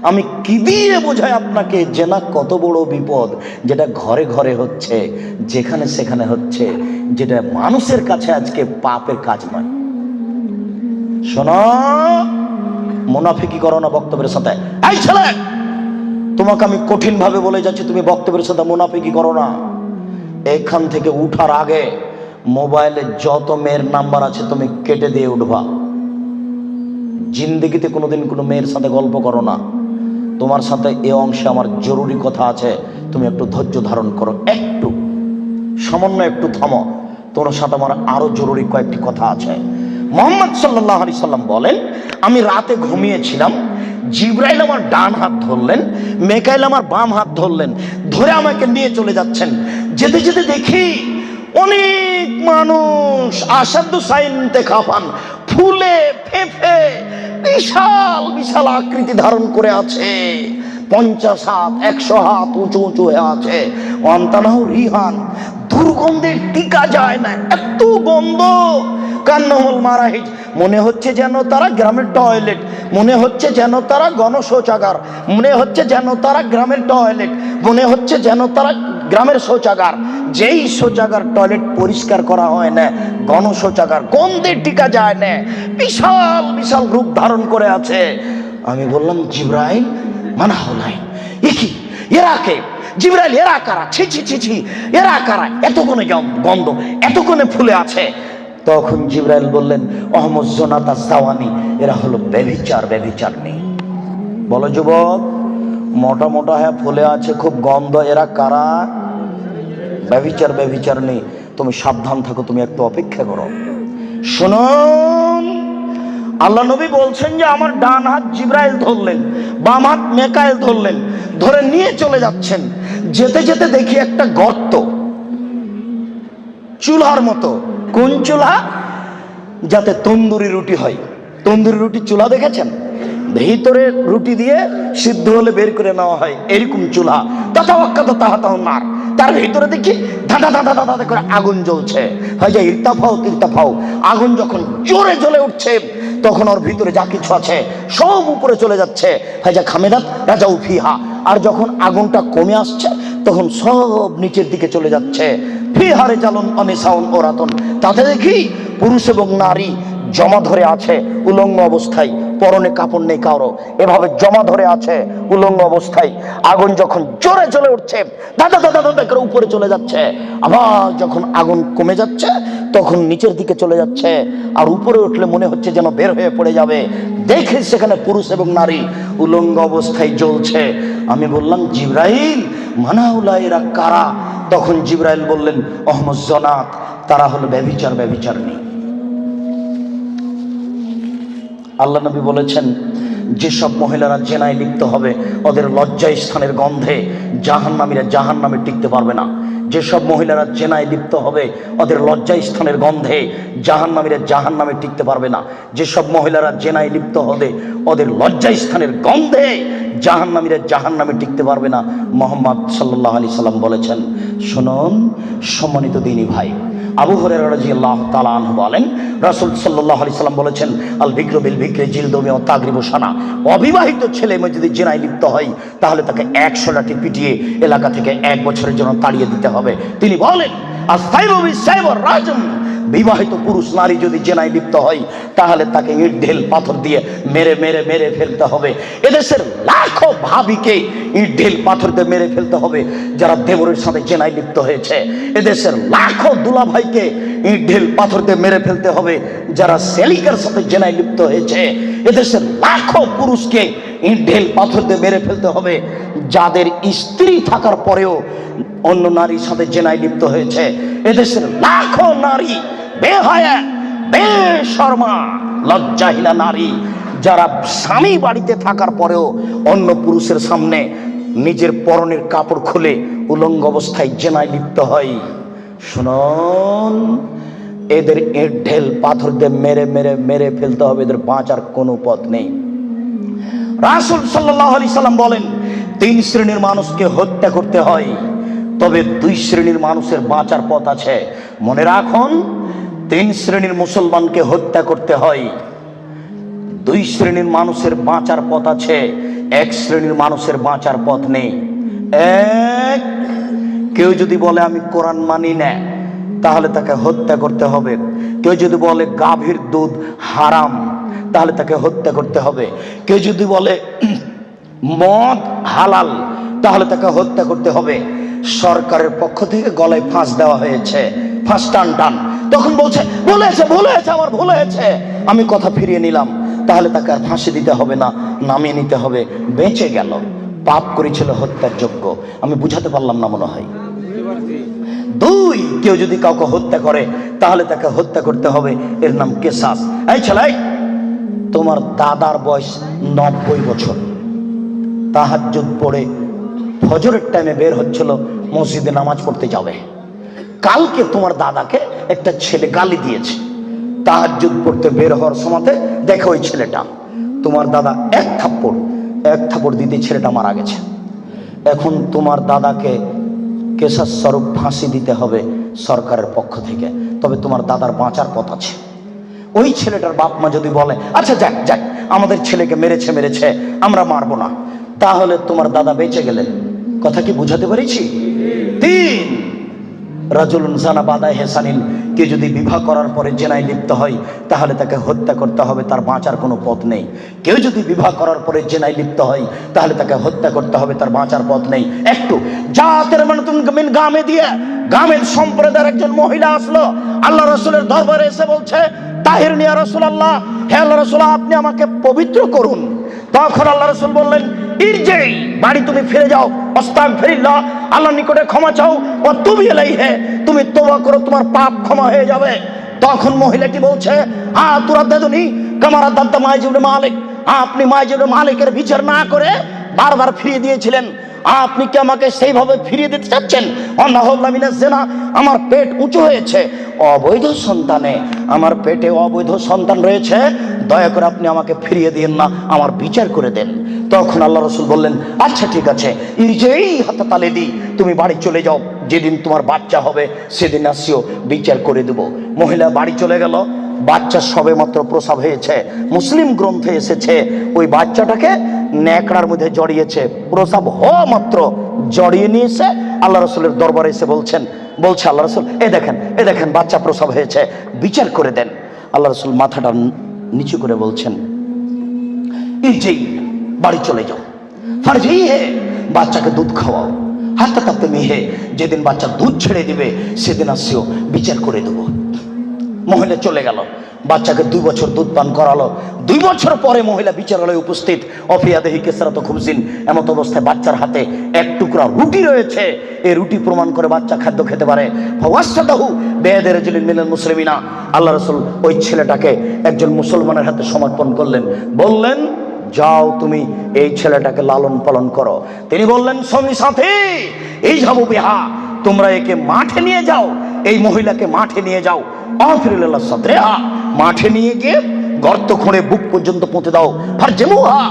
আমি কি দিয়ে বুঝাই আপনাকে জেনা কত বড় বিপদ? যেটা ঘরে ঘরে হচ্ছে, যেখানে সেখানে হচ্ছে, যেটা মানুষের কাছে আজকে পাপের কাজ নয়। শোনো, মুনাফিকি করো না বক্তব্যের সাথে। এই ছেলে, তোমাকে আমি কঠিন ভাবে বলে যাচ্ছি, তুমি বক্তব্যের সাথে মুনাফিকি করো না। এখান থেকে উঠার আগে মোবাইলে যত মেয়ের নাম্বার আছে তুমি কেটে দিয়ে উঠবা। জিন্দেগিতে কোনোদিন কোনো মেয়ের সাথে গল্প করো না। তোমার সাথে এ অংশে আমার জরুরি কথা আছে, তুমি একটু ধৈর্য ধারণ করো, একটু সামান্য একটু থামো। তোমার সাথে আমার আরো জরুরি কয়েকটি কথা আছে। মুহাম্মদ সাল্লাল্লাহু আলাইহি সাল্লাম বলেন, আমি রাতে ঘুমিয়েছিলাম, জিবরাইল আমার ডান হাত ধরলেন, মিকাইল আমার বাম হাত ধরলেন, ধরে আমাকে নিয়ে চলে যাচ্ছেন। যেতে যেতে দেখি অনেক মানুষ আসাদু সাইনতে খাফান, ফুলে ফেঁপে বিশাল বিশাল আকৃতি ধারণ করে আছে। 50 হাত 100 হাত উঁচু উঁচু হয়ে আছে। অন্তানাহু রিহান, দুর্গন্ধে টিকা যায় না, এত গন্ধ। কান্নাহুল মারাহিজ, মনে হচ্ছে যেন তারা গ্রামের টয়লেট, মনে হচ্ছে যেন তারা গণশৌচাগার, মনে হচ্ছে যেন তারা গ্রামের টয়লেট, মনে হচ্ছে যেন তারা গ্রামের শৌচাগার। যেই শৌচাগার টয়লেট পরিষ্কার করা হয় না, গণশৌচাগার গন্ধে টিকা যায় না, বিশাল বিশাল রূপ ধারণ করে আছে। আমি বললাম জিবরাইল মানা হলাই, এ কি, এরা কে? জিবরাইল এরা কারা? ছি ছি ছি ছি, এরা কারা? এতক্ষণে গন্ধ, এতক্ষণে ফুলে আছে। তখন জিবরাইল বললেন অহমদ জোনাতা জাওয়ানি, এরা হলো ব্যভিচার, ব্যভিচার নেই। বলো যুবক, মোটা মোটা হ্যাঁ ফুলে আছে, খুব গন্ধ, এরা কারা? ব্যভিচার, ব্যভিচার নেই। তুমি সাবধান থাকো, তুমি একটু অপেক্ষা করো। শুনুন, আল্লাহ নবী বলছেন যে আমার ডান হাত জিবরাইল ধরলেন, বাম হাত মেকাইল ধরলেন, ধরে নিয়ে চলে যাচ্ছেন। যেতে যেতে দেখি একটা গর্ত, চুলার মতো। কোন চুলা? যাতে তন্দুরি রুটি হয়। তন্দুরি রুটি চুলা দেখেছেন? ভিতরে রুটি দিয়ে সিদ্ধ হলে বের করে নেওয়া হয়, এরকম চুলা। তার তার ভিতরে দেখি ধাঁধা ধাঁধা ধাঁধা করে আগুন জ্বলছে। হয় যে ইরতাফাও তিরতাফাও, আগুন যখন জোরে জ্বলে উঠছে তখন ওর ভিতরে যা কিছু আছে সব উপরে চলে যাচ্ছে। হয় যে খামেদাত রাজা উফিহা, আর যখন আগুনটা কমে আসছে তখন সব নিচের দিকে চলে যাচ্ছে। ফিহারে জালন অনিসাউন ওরাতন, তাতে দেখি পুরুষ এবং নারী জমা ধরে আছে উলঙ্গ অবস্থায়, পরনে কাপড় নেই কারো, এভাবে জমা ধরে আছে উলঙ্গ অবস্থায়। আগুন যখন জোরে চলে উঠছে দাদা দাদা দাদা করে উপরে চলে যাচ্ছে, আবার যখন আগুন কমে যাচ্ছে তখন নিচের দিকে চলে যাচ্ছে, আর উপরে উঠলে মনে হচ্ছে যেন বের হয়ে পড়ে যাবে। দেখে সেখানে পুরুষ এবং নারী উলঙ্গ অবস্থায় জ্বলছে। আমি বললাম জিবরাইল মানাউলা, এরা কারা? তখন জিবরাইল বললেন অহমদ জনাত, তারা হলো ব্যভিচার, ব্যভিচার নেই। আল্লাহ নবী বলেছেন যেসব মহিলারা জেনায় লিপ্ত হবে ওদের লজ্জা স্থানের গন্ধে জাহান্নামীরা জাহান্নামে টিকতে পারবে না। যেসব মহিলারা জেনায় লিপ্ত হবে ওদের লজ্জা স্থানের গন্ধে জাহান্নামীরা জাহান্নামে টিকতে পারবে না। যেসব মহিলারা জেনায় লিপ্ত হবে ওদের লজ্জা স্থানের গন্ধে জাহান্নামীরা জাহান্নামে টিকতে পারবে না। মুহাম্মদ সাল্লাল্লাহু আলাইহি সাল্লাম বলেছেন। শুনুন সম্মানিত দিনী ভাই, আবু হুরায়রা রাদিয়াল্লাহু তাআলা আনহু বলেন রাসূল সাল্লাল্লাহু আলাইহি সাল্লাম বলেছেন আল বিকরু বিল বিকরি জিলদুমি ওয়া তাগরিবু সানা, অবিবাহিত ছেলে মেয়ে যদি জিনায় লিপ্ত হয় তাহলে তাকে 100 লাঠি পিটিয়ে এলাকা থেকে 1 বছরের জন্য তাড়িয়ে দিতে হবে। তিনি বলেন আস-সাইবু বিস-সাইবি রাজম, বিবাহিত পুরুষ নারী যদি জেনায় লিপ্ত হয় তাহলে তাকে ইট ঢেল পাথর দিয়ে মেরে মেরে মেরে ফেলতে হবে। এদেশের লাখো ভাবিকে ইট ঢেল পাথর দিয়ে মেরে ফেলতে হবে যারা দেবরের সাথে জেনায় লিপ্ত হয়েছে। এদেশের লাখো দুলাভাইকে ইট ঢেল পাথর দিয়ে মেরে ফেলতে হবে যারা সেলিকার সাথে জেনায় লিপ্ত হয়েছে। এদেশের লাখো পুরুষকে ইট ঢেল পাথর দিয়ে মেরে ফেলতে হবে যাদের স্ত্রী থাকার পরেও অন্য নারীর সাথে জেনায় লিপ্ত হয়েছে। এদেশের লাখো নারী বেহায়া বেশরমা লজ্জাহীনা নারী যারা স্বামী বাড়িতে থাকার পরেও অন্য পুরুষের সামনে নিজের পরনের কাপড় খুলে উলঙ্গ অবস্থায় জেনায় লিপ্ত হয়। শুনুন, এদের ইট ঢেল পাথর দিয়ে মেরে মেরে মেরে ফেলতে হবে, এদের বাঁচার কোনো পথ নেই। রাসূল সাল্লাল্লাহু আলাইহি সাল্লাম বলেন 3 শ্রেণীর মানুষকে হত্যা করতে হয়, তবে 2 শ্রেণীর মানুষের বাঁচার পথ আছে। মনে রাখুন, 3 শ্রেণীর মুসলমানকে হত্যা করতে হয়, 2 শ্রেণীর মানুষের বাঁচার পথ আছে, 1 শ্রেণীর মানুষের বাঁচার পথ নেই। এক, কেউ যদি বলে আমি কোরআন মানি না তাহলে তাকে হত্যা করতে হবে। কেউ যদি বলে গাভীর দুধ হারাম তাহলে তাকে হত্যা করতে হবে। কেউ যদি বলে মদ হালাল তাহলে তাকে হত্যা করতে হবে। সরকারের পক্ষ থেকে গলায় ফাঁস দেওয়া হয়েছে, ফাঁস টান টান, তখন বলছে বলেছে বলেছে আমার ভুল হয়েছে, আমি কথা ফিরিয়ে নিলাম, তাহলে তাকে আর ফাঁসি দিতে হবে না, নামিয়ে নিতে হবে, বেঁচে গেল। পাপ করেছিল হত্যার যোগ্য। আমি বুঝাতে পারলাম না মনে হয়। 2, কেউ যদি কাউকে হত্যা করে তাহলে তাকে হত্যা করতে হবে, এর নাম কিসাস। এই ছেলে, তোমার দাদার বয়স 90 বছর, তাহাজ্জুদ পড়ে ফজরের টাইমে বের হচ্ছিল মসজিদে নামাজ পড়তে যাবে। কালকে তোমার দাদাকে একটা ছেলে গালি দিয়েছে, তাহাজ্জুদ পড়তে বের হওয়ার সময়তে দেখো ওই ছেলেটা, তোমার দাদা এক থাপ্পড় দিতে ছেলেটা মারা গেছে। এখন তোমার দাদাকে কেসাস স্বরূপ ফাঁসি দিতে হবে সরকারের পক্ষ থেকে, তবে তোমার দাদার বাঁচার পথ আছে। ওই ছেলেটার বাপ মা যদি বলে আচ্ছা যাক যাক আমাদের ছেলেকে মেরেছে আমরা মারবো না, তাহলে তোমার দাদা বেঁচে গেলেন। কথা কি বুঝাতে পেরেছি? 3, রাজুলুন জানা বাদা হেসানিন, কে যদি বিবাহ করার পরে জেনায় লিপ্ত হয় তাহলে তাকে হত্যা করতে হবে, তার বাঁচার কোনো পথ নেই। কেউ যদি বিবাহ করার পরে জেনায় লিপ্ত হয় তাহলে তাকে হত্যা করতে হবে, তার বাঁচার পথ নেই। একটু জাতের মিন গামে দিয়ে গামের সম্প্রদায়ের একজন মহিলা আসলো আল্লাহ রাসূলের দরবারে, এসে বলছে তাহিরনি ইয়া রাসূলুল্লাহ, হে আল্লাহ রাসূল আপনি আমাকে পবিত্র করুন। তখন আল্লাহ রাসূল বললেন ইরজি, বাড়ি তুমি ফিরে যাও, আস্তাগফিরুল্লাহ, আল্লাহর নিকটে ক্ষমা চাও, ও তুবি ইলাইহি, তুমি তওবা করো, তোমার পাপ ক্ষমা হয়ে যাবে। তখন মহিলাটি বলছে হ্যাঁ তুরাদ্দাদুনি কামারা দাদ্দা মাইজুল মালিক, আপনি মাইজুল মালিকের বিচার না করে বারবার ফিরিয়ে দিয়েছিলেন, আপনি কি আমাকে সেইভাবে ফিরিয়ে দিতে চাচ্ছেন? আমার পেট উঁচু হয়েছে, অবৈধ সন্তানে আমার পেটে অবৈধ সন্তান রয়েছে, দয়া করে আপনি আমাকে ফিরিয়ে দিন না, আমার বিচার করে দেন। তখন আল্লাহ রাসূল বললেন আচ্ছা ঠিক আছে, ইরজেই হাতা তালে দি, তুমি বাড়ি চলে যাও, যেদিন তোমার বাচ্চা হবে সেদিন আসিও, বিচার করে দেব। মহিলা বাড়ি চলে গেল। বাচ্চা সবে মাত্র প্রসব হয়েছে, মুসলিম গ্রন্থে এসেছে ওই বাচ্চাটাকে ন্যাকড়ার মধ্যে জড়িয়েছে, প্রসব হওয়া মাত্র জড়িয়ে নিয়ে এসে আল্লাহ রাসূলের দরবারে এসে বলছে আল্লাহ রাসূল এ দেখেন বাচ্চা প্রসব হয়েছে, বিচার করে দেন। আল্লাহ রাসূল মাথাটা নিচু করে বলছেন ইরজি, বাড়ি চলে যাও, ফারজি হে, বাচ্চাকে দুধ খাওয়াও, হাতে তাতে মিহে, যেদিন বাচ্চা দুধ ছেড়ে দিবে সেদিন আসিও, বিচার করে দেবো। মহিলা চলে গেল, বাচ্চাকে 2 বছর দুধ পান করালো। 2 বছর পরে মহিলা বিচারালয়ে উপস্থিত, অফিয়াদেহি কেসরাত খুমসিন, এমত অবস্থায় বাচ্চার হাতে এক টুকরা রুটি রয়েছে। এই রুটি প্রমাণ করে বাচ্চা খাদ্য খেতে পারে। ফাওয়াসাদাহু বেয়াদি রাজুলিন মিনাল মুসলিমিনা, আল্লাহ রাসূল ওই ছেলেটাকে একজন মুসলমানের হাতে সমর্পণ করলেন, বললেন যাও তুমি এই ছেলেটাকে লালন পালন করো। তিনি বললেন সঙ্গী সাথী এই যাবো বিহা, তোমরা একে মাঠে নিয়ে যাও, এই মহিলাকে মাঠে নিয়ে যাও, আফিরুল্লাহ সাদরিহা, মাঠে নিয়ে গিয়ে গর্ত খুঁড়ে বুক পর্যন্ত পুঁতে দাও, ফারজমুহা,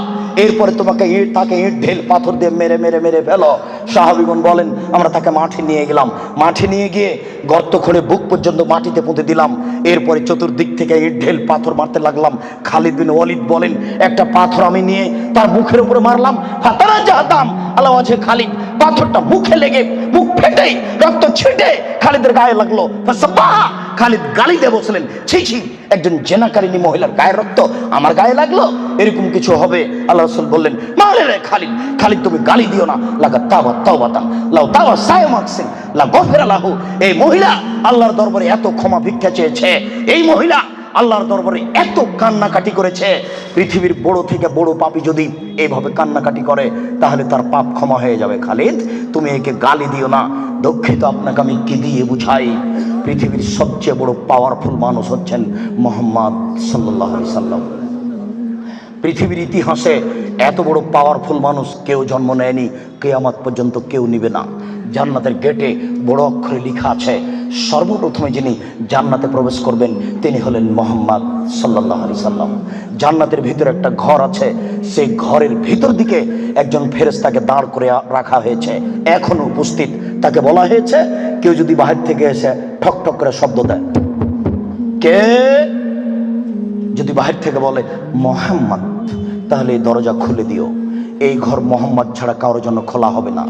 এরপরে তোমাকে তাকে ইট ঢেল পাথর দিয়ে মেরে মেরে মেরে ফেলো। সাহাবীগণ বলেন আমরা তাকে মাঠে নিয়ে গেলাম, মাঠে নিয়ে গিয়ে গর্ত খুঁড়ে বুক পর্যন্ত মাটিতে পুঁতে দিলাম, এরপরে চতুর্দিক থেকে ইট ঢেল পাথর মারতে লাগলাম। খালিদ বিন ওয়ালিদ বলেন একটা পাথর আমি নিয়ে তার মুখের উপরে মারলাম, ফাতারা জাহাদাম আল্লাহ আছে খালিদ, পাথরটা মুখে লেগে মুখ ফেটে রক্ত ছিটে খালিদের গায়ে লাগলো। খালিদ গালি দিয়ে বসলেন ছি ছি, একজন জেনাকারিনী মহিলার গায়ের রক্ত আমার গায়ে লাগলো, এরকম কিছু হবে? আল্লাহ রাসূল বললেন মারে রে খালিদ, খালিদ তুমি গালি দিও না, লাগা তাওবা তাওবাতান লাউ তাওয়া সায়মাকসিন লা গফিরা লাহু। এই মহিলা আল্লাহর দরবারে এত ক্ষমা ভিক্ষা চেয়েছে, এই মহিলা আল্লাহর দরবারে এত কান্নাকাটি করেছে, পৃথিবীর বড় থেকে বড় পাপী যদি এইভাবে কান্নাকাটি করে তাহলে তার পাপ ক্ষমা হয়ে যাবে। খালিদ তুমি একে গালি দিও না, দুঃখিত আপনাকে আমি কি দিয়ে বুঝাই? পৃথিবীর সবচেয়ে বড় পাওয়ারফুল মানুষ হচ্ছেন মুহাম্মদ সাল্লাল্লাহু আলাইহি সাল্লাম। পৃথিবীর ইতিহাসে এত বড় পাওয়ারফুল মানুষ কেউ জন্ম নেয়নি, কিয়ামত পর্যন্ত কেউ নিবে না। জান্নাতের গেটে বড় অক্ষরে লেখা আছে সর্বপ্রথমে যিনি জান্নাতে প্রবেশ করবেন তিনি হলেন মুহাম্মদ সাল্লাল্লাহু আলাইহি সাল্লাম। জান্নাতের ভিতরে একটা ঘর আছে, সেই ঘরের ভিতর দিকে একজন ফেরেশতাকে দাঁড় করে রাখা হয়েছে, এখনো উপস্থিত। তাকে বলা হয়েছে কেউ যদি বাহির থেকে এসে ঠক ঠক করে শব্দ দেয়, কে যদি বাহির থেকে বলে মুহাম্মদ, তাহলে এই দরজা খুলে দিও, এই ঘর মুহাম্মদ ছাড়া কারোর জন্য খোলা হবে না।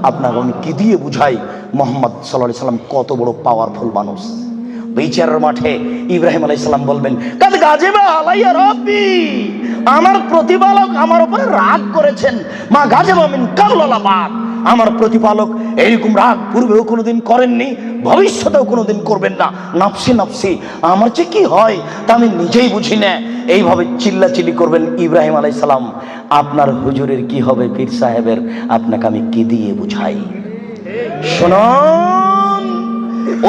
আপনাকে আমি কি দিয়ে বুঝাই মুহাম্মদ সাল্লাল্লাহু আলাইহি সাল্লাম কত বড় পাওয়ারফুল মানুষ। বিচারের মাঠে ইব্রাহিম আলাইহিস সালাম বলবেন কাদ গাজিবা আলাইয়া রাব্বি, আমার প্রতিপালক আমার উপরে রাগ করেছেন, মা গাজিবা মিন কাবলা বাদ, আমার প্রতিপালক এইরকম রাগ পূর্বেও কোনোদিন করেননি, ভবিষ্যতেও কোনোদিন করবেন না। নাফসি নাফসি, আমার যে কি হয় তা আমি নিজেই বুঝি না। এইভাবে চিল্লাচিল্লি করবেন ইব্রাহিম আলাইহিস সালাম। আপনার হুজুরের কি হবে, পীর সাহেবের, আপনাকে আমি কি দিয়ে বুঝাই? শুনুন,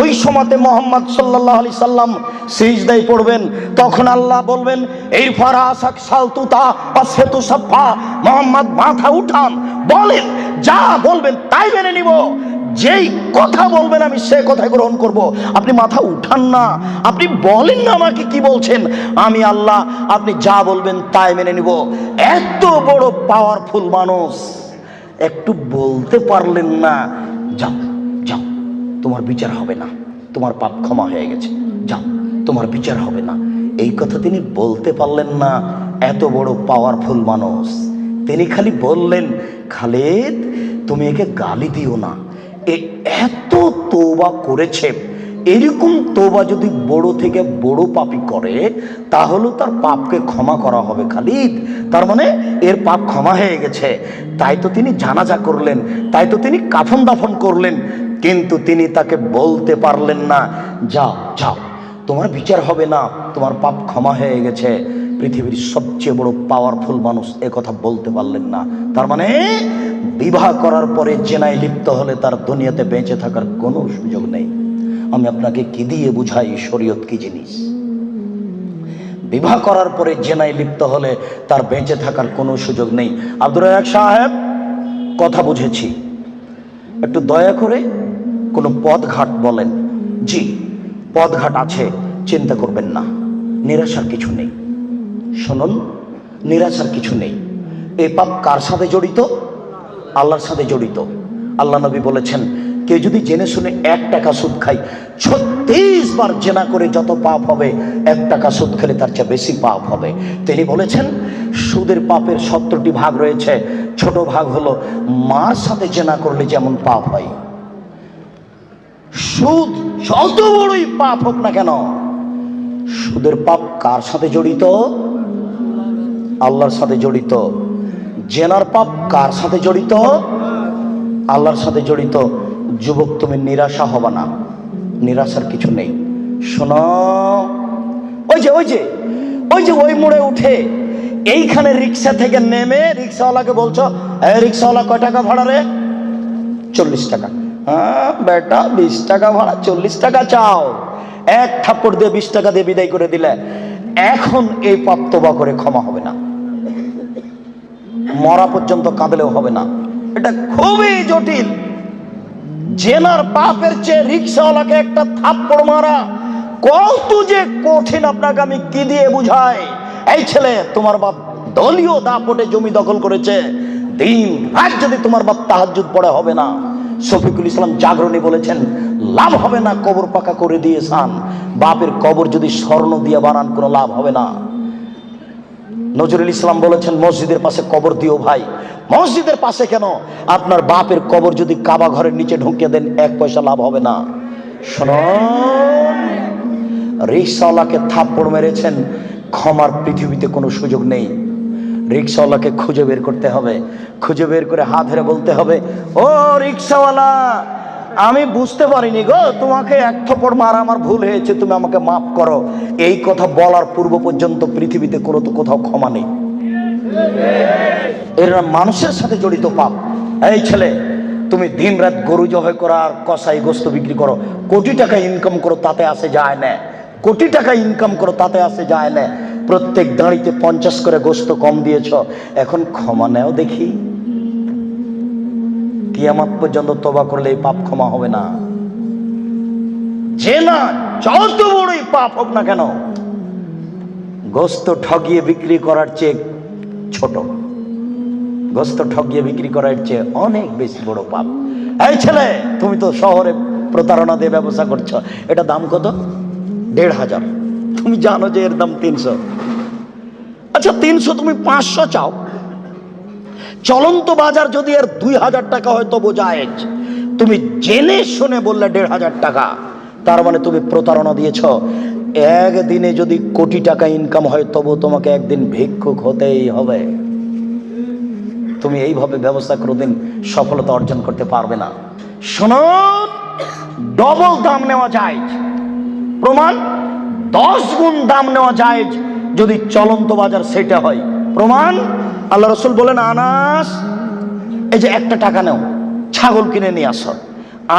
ওই সময়তে মুহাম্মদ সাল্লাল্লাহু আলাইহি সাল্লাম সিজদায় পড়বেন, তখন আল্লাহ বলবেন এই ফারাসাক সালতুতা আসেতু সাফা, মুহাম্মদ মাথা উঠান, বলেন যা বলবেন তাই মেনে নিব, যেই কথা বলবেন আমি সে কথা গ্রহণ করব। আপনি মাথা উঠান না, আপনি বলেন না আমাকে কি বলছেন, আমি আল্লাহ, আপনি যা বলবেন তাই মেনে নিব। এত বড় পাওয়ারফুল মানুষ, একটু বলতে পারলেন না, যাও যাও তোমার বিচার হবে না, তোমার পাপ ক্ষমা হয়ে গেছে, যাও তোমার বিচার হবে না, এই কথা তিনি বলতে পারলেন না। এত বড় পাওয়ারফুল মানুষ, তিনি খালি বললেন, খালিদ তুমি একে গালি দিও না, এ এত তওবা করেছে, এরকম তওবা যদি বড় থেকে বড় পাপী করে তাহলে তার পাপকে ক্ষমা করা হবে খালিদ। তার মানে এর পাপ ক্ষমা হয়ে গেছে। তাই তো তিনি জানাজা করলেন, তাই তো তিনি কাফন দাফন করলেন। কিন্তু তিনি তাকে বলতে পারলেন না, যাও যাও তোমার বিচার হবে না, তোমার পাপ ক্ষমা হয়ে গেছে। পৃথিবীর সবচেয়ে বড় পাওয়ারফুল মানুষ এ কথা বলতে পারলেন না। তার মানে বিবাহ করার পরে জেনায় লিপ্ত হলে তার দুনিয়াতে বেঁচে থাকার কোনো সুযোগ নেই। আমি আপনাকে কি দিয়ে বুঝাই শরীয়ত কি জিনিস? বিবাহ করার পরে জেনায় লিপ্ত হলে তার বেঁচে থাকার কোনো সুযোগ নেই। আব্দুর রাজ্জাক সাহেব, কথা বুঝেছি, একটু দয়া করে কোনো পথঘাট বলেন। জি, পথঘাট আছে, চিন্তা করবেন না, নিরাশার কিছু নেই। শুনুন, নিরাশার কিছু নেই। এই পাপ কার সাথে জড়িত? আল্লাহর সাথে জড়িত। আল্লাহ নবী বলেছেন, কেউ যদি জেনে শুনে 1 টাকা সুদ খায়, 36 বার জেনা করে যত পাপ হবে, 1 টাকা সুদ খেলে তার চেয়ে বেশি পাপ হবে। তিনি বলেছেন, সুদের পাপের 70টি ভাগ রয়েছে। ছোট ভাগ হলো মার সাথে জেনা করলে যেমন পাপ হয়। সুদ যত বড়ই পাপ হোক না কেন, সুদের পাপ কার সাথে জড়িত? আল্লাহর সাথে জড়িত। জেনার পাপ কার সাথে জড়িত? আল্লাহর সাথে জড়িত। যুবক, তুমি নিরাশা হবে না, নিরাশার কিছু নেই। শোনো, ওই যে ওই যে ওই যে ওই মোড়ে উঠে এইখানে রিক্সা থেকে নেমে রিক্সাওয়ালাকে বলছো, রিক্সাওয়ালা কয় টাকা ভাড়া রে? 40 টাকা। হ্যাঁ বেটা, 20 টাকা ভাড়া, 40 টাকা চাও। এক থাপ্পড় দিয়ে 20 টাকা দিয়ে বিদায় করে দিলে। এখন এই পাপ তওবা করে ক্ষমা হবে না, মরা পর্যন্ত কাঁদলেও হবে না। এটা খুবই জটিল। জেনার পাপের চেয়ে রিক্সাওয়ালাকে একটা থাপ্পড় মারা কত যে কঠিন, আপনাকে আমি কি দিয়ে বুঝাই? এই ছেলে, তোমার বাপ দলীয় দাপটে জমি দখল করেছে, দিন রাত যদি তোমার বাপ তাহাজ্জুদ পড়ে হবে না। শফিকুল ইসলাম জাগরণী বলেছেন, লাভ হবে না কবর পাকা করে দিয়েছেন, বাপের কবর যদি স্বর্ণ দিয়ে বানান কোনো লাভ হবে না। নজরুল ইসলাম বলেছেন, মসজিদের পাশে কবর দিও ভাই। মসজিদের পাশে কেন, আপনার বাপের কবর যদি কাবা ঘরের নিচে ঢুকিয়ে দেন 1 পয়সা লাভ হবে না। শুনুন, রিক্সাওয়ালাকে থাপ্পড় মেরেছেন, ক্ষমার পৃথিবীতে কোনো সুযোগ নেই। রিক্সাওয়ালাকে খুঁজে বের করতে হবে, খুঁজে বের করে হাত ধরে বলতে হবে, ও রিক্সাওয়ালা, আমি বুঝতে পারিনি গো, তোমাকে 1 থাপ্পড় মারা আমার ভুল হয়েছে, তুমি আমাকে মাফ করো। এই কথা বলার পূর্ব পর্যন্ত পৃথিবীতে কোথাও ক্ষমা নেই। এরা মানুষের সাথে জড়িত পাপ। এই ছেলে, তুমি দিন রাত গরু জবাই করো আর কসাই গোস্ত বিক্রি করো, কোটি টাকা ইনকাম করো, তাতে আসে যায় না। কোটি টাকা ইনকাম করো, তাতে আসে যায় না। প্রত্যেক দাঁড়িতে 50 করে গোস্ত কম দিয়েছ, এখন ক্ষমা নেও দেখি। কিয়ামত পর্যন্ত তওবা করলে এই পাপ ক্ষমা হবে না। জেনা যত বড়ই পাপ হোক না কেন, গোস্ত ঠগিয়ে বিক্রি করার চেয়ে ছোট, গোস্ত ঠগিয়ে বিক্রি করার চেয়ে অনেক বেশি বড় পাপ। এই ছেলে, তুমি তো শহরে প্রতারণা দিয়ে ব্যবসা করছো, এটা দাম কত? 1500। তুমি জানো যে এর দাম 300। আচ্ছা 300, তুমি 500 চাও। চলন্ত বাজার যদি এর 2000 টাকা হয় তবু জায়েজ। তুমি জেনে শুনে বললে 1500 টাকা, তার মানে তুমি প্রতারণা দিয়েছ। একদিনে যদি কোটি টাকা ইনকাম হয় তবু তোমাকে একদিন ভিক্ষুক হতেই হবে। তুমি এইভাবে ব্যবসা কোনোদিন সফলতা অর্জন করতে পারবে না। শুনুন, ডবল দাম নেওয়া যায়, প্রমাণ 10 গুণ দাম নেওয়া যায় যদি চলন্ত বাজার সেটা হয়। প্রমাণ, আল্লাহ রসুল বলেন, আনাস, এই যে 1 টাকা নাও, ছাগল কিনে নিয়ে আসো।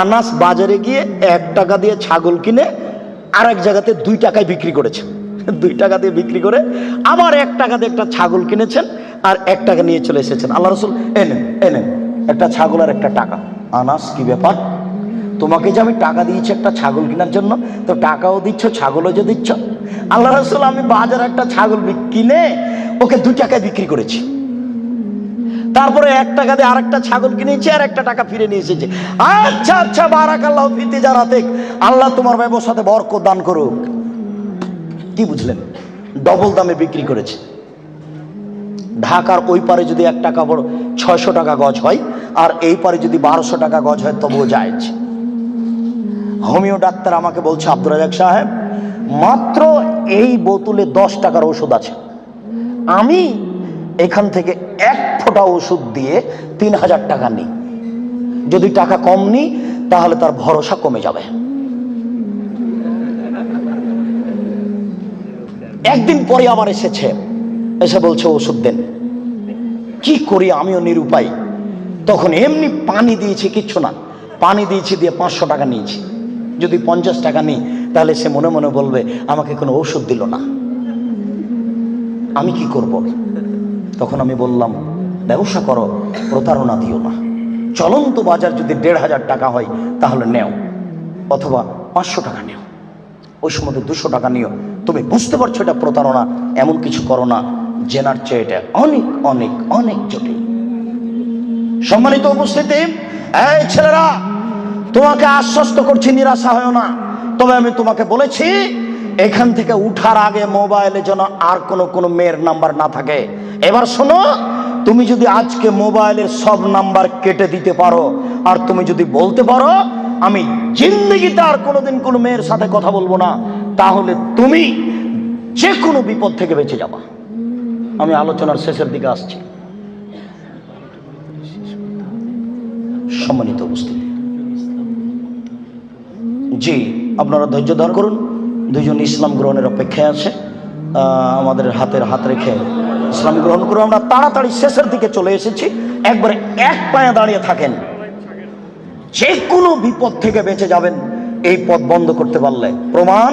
আনাস বাজারে গিয়ে 1 টাকা দিয়ে ছাগল কিনে আরেক জায়গাতে 2 টাকায় বিক্রি করেছেন। 2 টাকা দিয়ে বিক্রি করে আবার 1 টাকা দিয়ে একটা ছাগল কিনেছেন আর 1 টাকা নিয়ে চলে এসেছেন। আল্লাহ রসুল, এনেন একটা ছাগল আর 1 টাকা। আনাস, কি ব্যাপার? তোমাকে যে আমি টাকা দিয়েছি একটা ছাগল কেনার জন্য, তো টাকাও দিচ্ছ, ছাগলও যে দিচ্ছ। আল্লাহ রসুল, আমি বাজারে একটা ছাগল কিনে ওকে 2 টাকায় বিক্রি করেছি, তারপরে 1 টাকা দিয়ে আরেকটা ছাগল কিনেছি আর 1 টাকা ফিরে নিয়ে এসেছি। আচ্ছা আচ্ছা, বারাকাল্লাহু ফি তিজারাতিক, আল্লাহ তোমার ব্যবসাতে বরকত দান করুক। কি বুঝলেন? ডবল দামে বিক্রি করেছে। ঢাকার ওই পারে যদি 1 টাকা বড় 600 টাকা গজ হয়, আর এই পারে যদি 1200 টাকা গজ হয় তবুও জায়েজ। হোমিও ডাক্তার আমাকে বলছে, আব্দুর রাজাক সাহেব, মাত্র এই বোতলে 10 টাকার ওষুধ আছে, আমি এখান থেকে 1 ফোঁটা ওষুধ দিয়ে 3000 টাকা নিই, যদি টাকা কম নিই তাহলে তার ভরসা কমে যাবে। একদিন পরে আবার এসেছে, এসে বলছে ওষুধ দেন। কি করি, আমিও নিরুপায়। তখন এমনি পানি দিয়েছি, কিচ্ছু না, পানি দিয়েছি, দিয়ে 500 টাকা নিয়েছি। যদি 50 টাকা নিই তাহলে সে মনে মনে বলবে আমাকে কোনো ওষুধ দিল না, আমি কি করব? তখন আমি বললাম, ব্যবসা করো, প্রতারণা দিও না। চলন্ত বাজার যদি 1500 টাকা হয় তাহলে নেও, অথবা 500 টাকা নেও, ওই সময় 200 টাকা নিও। তুমি বুঝতে পারছো এটা প্রতারণা, এমন কিছু করো না, জেনার চেয়ে এটা অনেক অনেক অনেক জটিল। সম্মানিত উপস্থিতি, এই ছেলেরা, তোমাকে আশ্বস্ত করছি, নিরাশা হয় না। তবে আমি তোমাকে বলেছি, এখান থেকে উঠার আগে মোবাইলে যেন আর কোনো মেয়ের নাম্বার না থাকে। এবার শোনো, তুমি যদি আজকে মোবাইলের সব নাম্বার কেটে দিতে পারো, আর তুমি যদি বলতে পারো আমি জিন্দেগিতে আর কোনোদিন কোনো মেয়ের সাথে কথা বলবো না, তাহলে তুমি যে কোনো বিপদ থেকে বেঁচে যাবা। আমি আলোচনার শেষের দিকে আসছি। সম্মানিত উপস্থিতি, জি, আপনারা ধৈর্য ধারণ করুন। দুইজন ইসলাম গ্রহণের অপেক্ষায় আছে, আমাদের হাত রেখে ইসলাম গ্রহণ করুন। আমরা তাড়াতাড়ি শেষের দিকে চলে এসেছি। একবারে এক পায়ে দাঁড়িয়ে থাকেন, যে কোনো বিপদ থেকে বেঁচে যাবেন এই পথ বন্ধ করতে পারলে। প্রমাণ,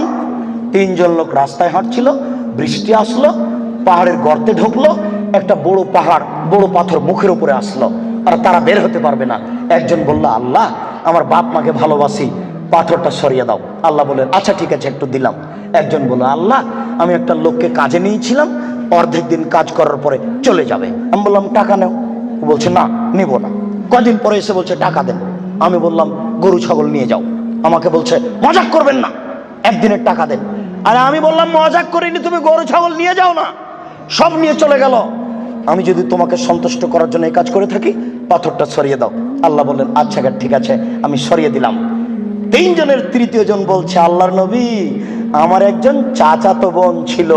3 জন লোক রাস্তায় হাঁটছিল, বৃষ্টি আসলো, পাহাড়ের গর্তে ঢুকলো, একটা বড় পাহাড়, বড় পাথর মুখের উপরে আসলো, আর তারা বের হতে পারবে না। একজন বলল, আল্লাহ, আমার বাপ মাকে ভালোবাসি, পাথরটা সরিয়ে দাও। আল্লাহ বললেন, আচ্ছা ঠিক আছে, একটু দিলাম। একজন বলল, আল্লাহ, আমি একটা লোককে কাজে নিয়েছিলাম, অর্ধেক দিন কাজ করার পরে চলে যাবে। আমি বললাম, টাকা নেও। বলছে, না, নিব না। কদিন পরে এসে বলছে, টাকা দেন। আমি বললাম, গরু ছাগল নিয়ে যাও। আমাকে বলছে, মজাক করবেন না, একদিনের টাকা দেন। আর আমি বললাম, মজাক করিনি, তুমি গরু ছাগল নিয়ে যাও না। সব নিয়ে চলে গেল। আমি যদি তোমাকে সন্তুষ্ট করার জন্য এই কাজ করে থাকি, পাথরটা সরিয়ে দাও। আল্লাহ বললেন, আচ্ছা ঠিক আছে, আমি সরিয়ে দিলাম। 3 জনের তৃতীয় জন বলছে, আল্লাহর নবী, আমার একজন চাচাতো বোন ছিল,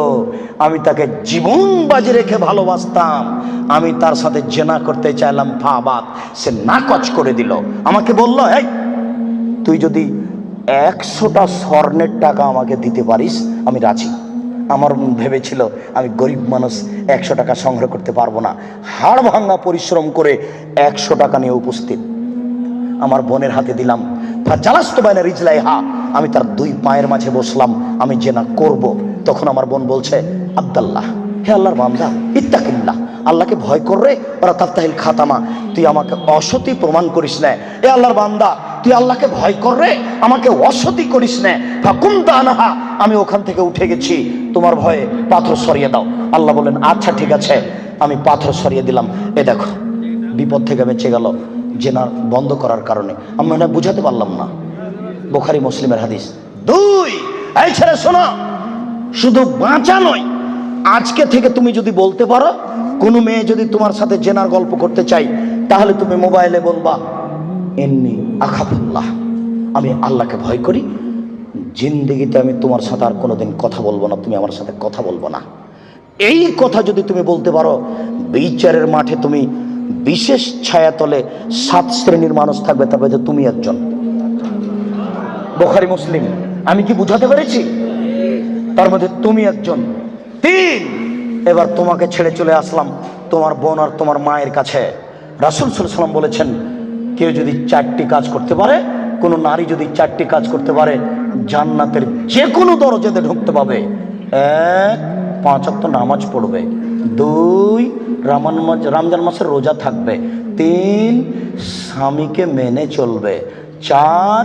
আমি তাকে জীবন বাজি রেখে ভালোবাসতাম, আমি তার সাথে জেনা করতে চাইলাম, ফাবাত, সে নাকচ করে দিল। আমাকে বলল, এই তুই যদি 100টা স্বর্ণের টাকা আমাকে দিতে পারিস আমি রাজি। আমার ভেবেছিল আমি গরিব মানুষ, 100 টাকা সংগ্রহ করতে পারবো না। হাড় ভাঙা পরিশ্রম করে 100 টাকা নিয়ে উপস্থিত, আমার বোনের হাতে দিলাম। আমি তার 2 পায়ের মাঝে বসলাম, আমি জেনা করব। তখন আমার বোন বলছে, আব্দুল্লাহ, হে আল্লাহর বান্দা, ইত্তাকিল্লাহ, আল্লাহকে ভয় কররে, ওরা তাফতাহিল খাতামা, তুই আমাকে অসতী প্রমাণ করিস না। এ আল্লাহর বান্দা, তুই আল্লাহকে ভয় কররে, আমাকে অসতী করিস না। ফাকুমতা আনহা, আমি ওখান থেকে উঠে গেছি, তোমার ভয়ে পাথর সরিয়ে দাও। আল্লাহ বলেন, আচ্ছা ঠিক আছে, আমি পাথর সরিয়ে দিলাম। এ দেখো, বিপদ থেকে বেঁচে গেল জেনা বন্ধ করার কারণে। আমি মনে হয় বুঝাতে পারলাম না, বুখারী মুসলিমের হাদিস। 2, এই ছেলে শোনো, শুধু বাঁচা নয়, আজকে থেকে তুমি যদি বলতে পারো, কোনো মেয়ে যদি তোমার সাথে জেনার গল্প করতে চাই, তাহলে তুমি মোবাইলে বলবা, ইন্নী আখাফুল্লাহ, আমি আল্লাহকে ভয় করি, জিন্দেগিতে আমি তোমার সাথে আর কোনোদিন কথা বলবো না, তুমি আমার সাথে কথা বলবো না। এই কথা যদি তুমি বলতে পারো, বিচারের মাঠে তুমি বিশেষ ছায়াতলে 7 শ্রেণীর মানুষ থাকবে, তবে তুমি একজন। বুখারী মুসলিম। আমি কি বুঝাতে পেরেছি? তার মধ্যে তুমি একজন। 3, এবার তোমাকে ছেড়ে চলে আসলাম তোমার বোন আর তোমার মায়ের কাছে। রাসূল সাল্লাল্লাহু আলাইহি ওয়াসাল্লাম বলেছেন, কেউ যদি 4টি কাজ করতে পারে, কোনো নারী যদি 4টি কাজ করতে পারে, জান্নাতের যে কোনো দরজাতে ঢুকতে পাবে। 1, 5 ওয়াক্ত নামাজ পড়বে। 2, রমজান মাসের রোজা থাকবে। 3, স্বামীকে মেনে চলবে। 4,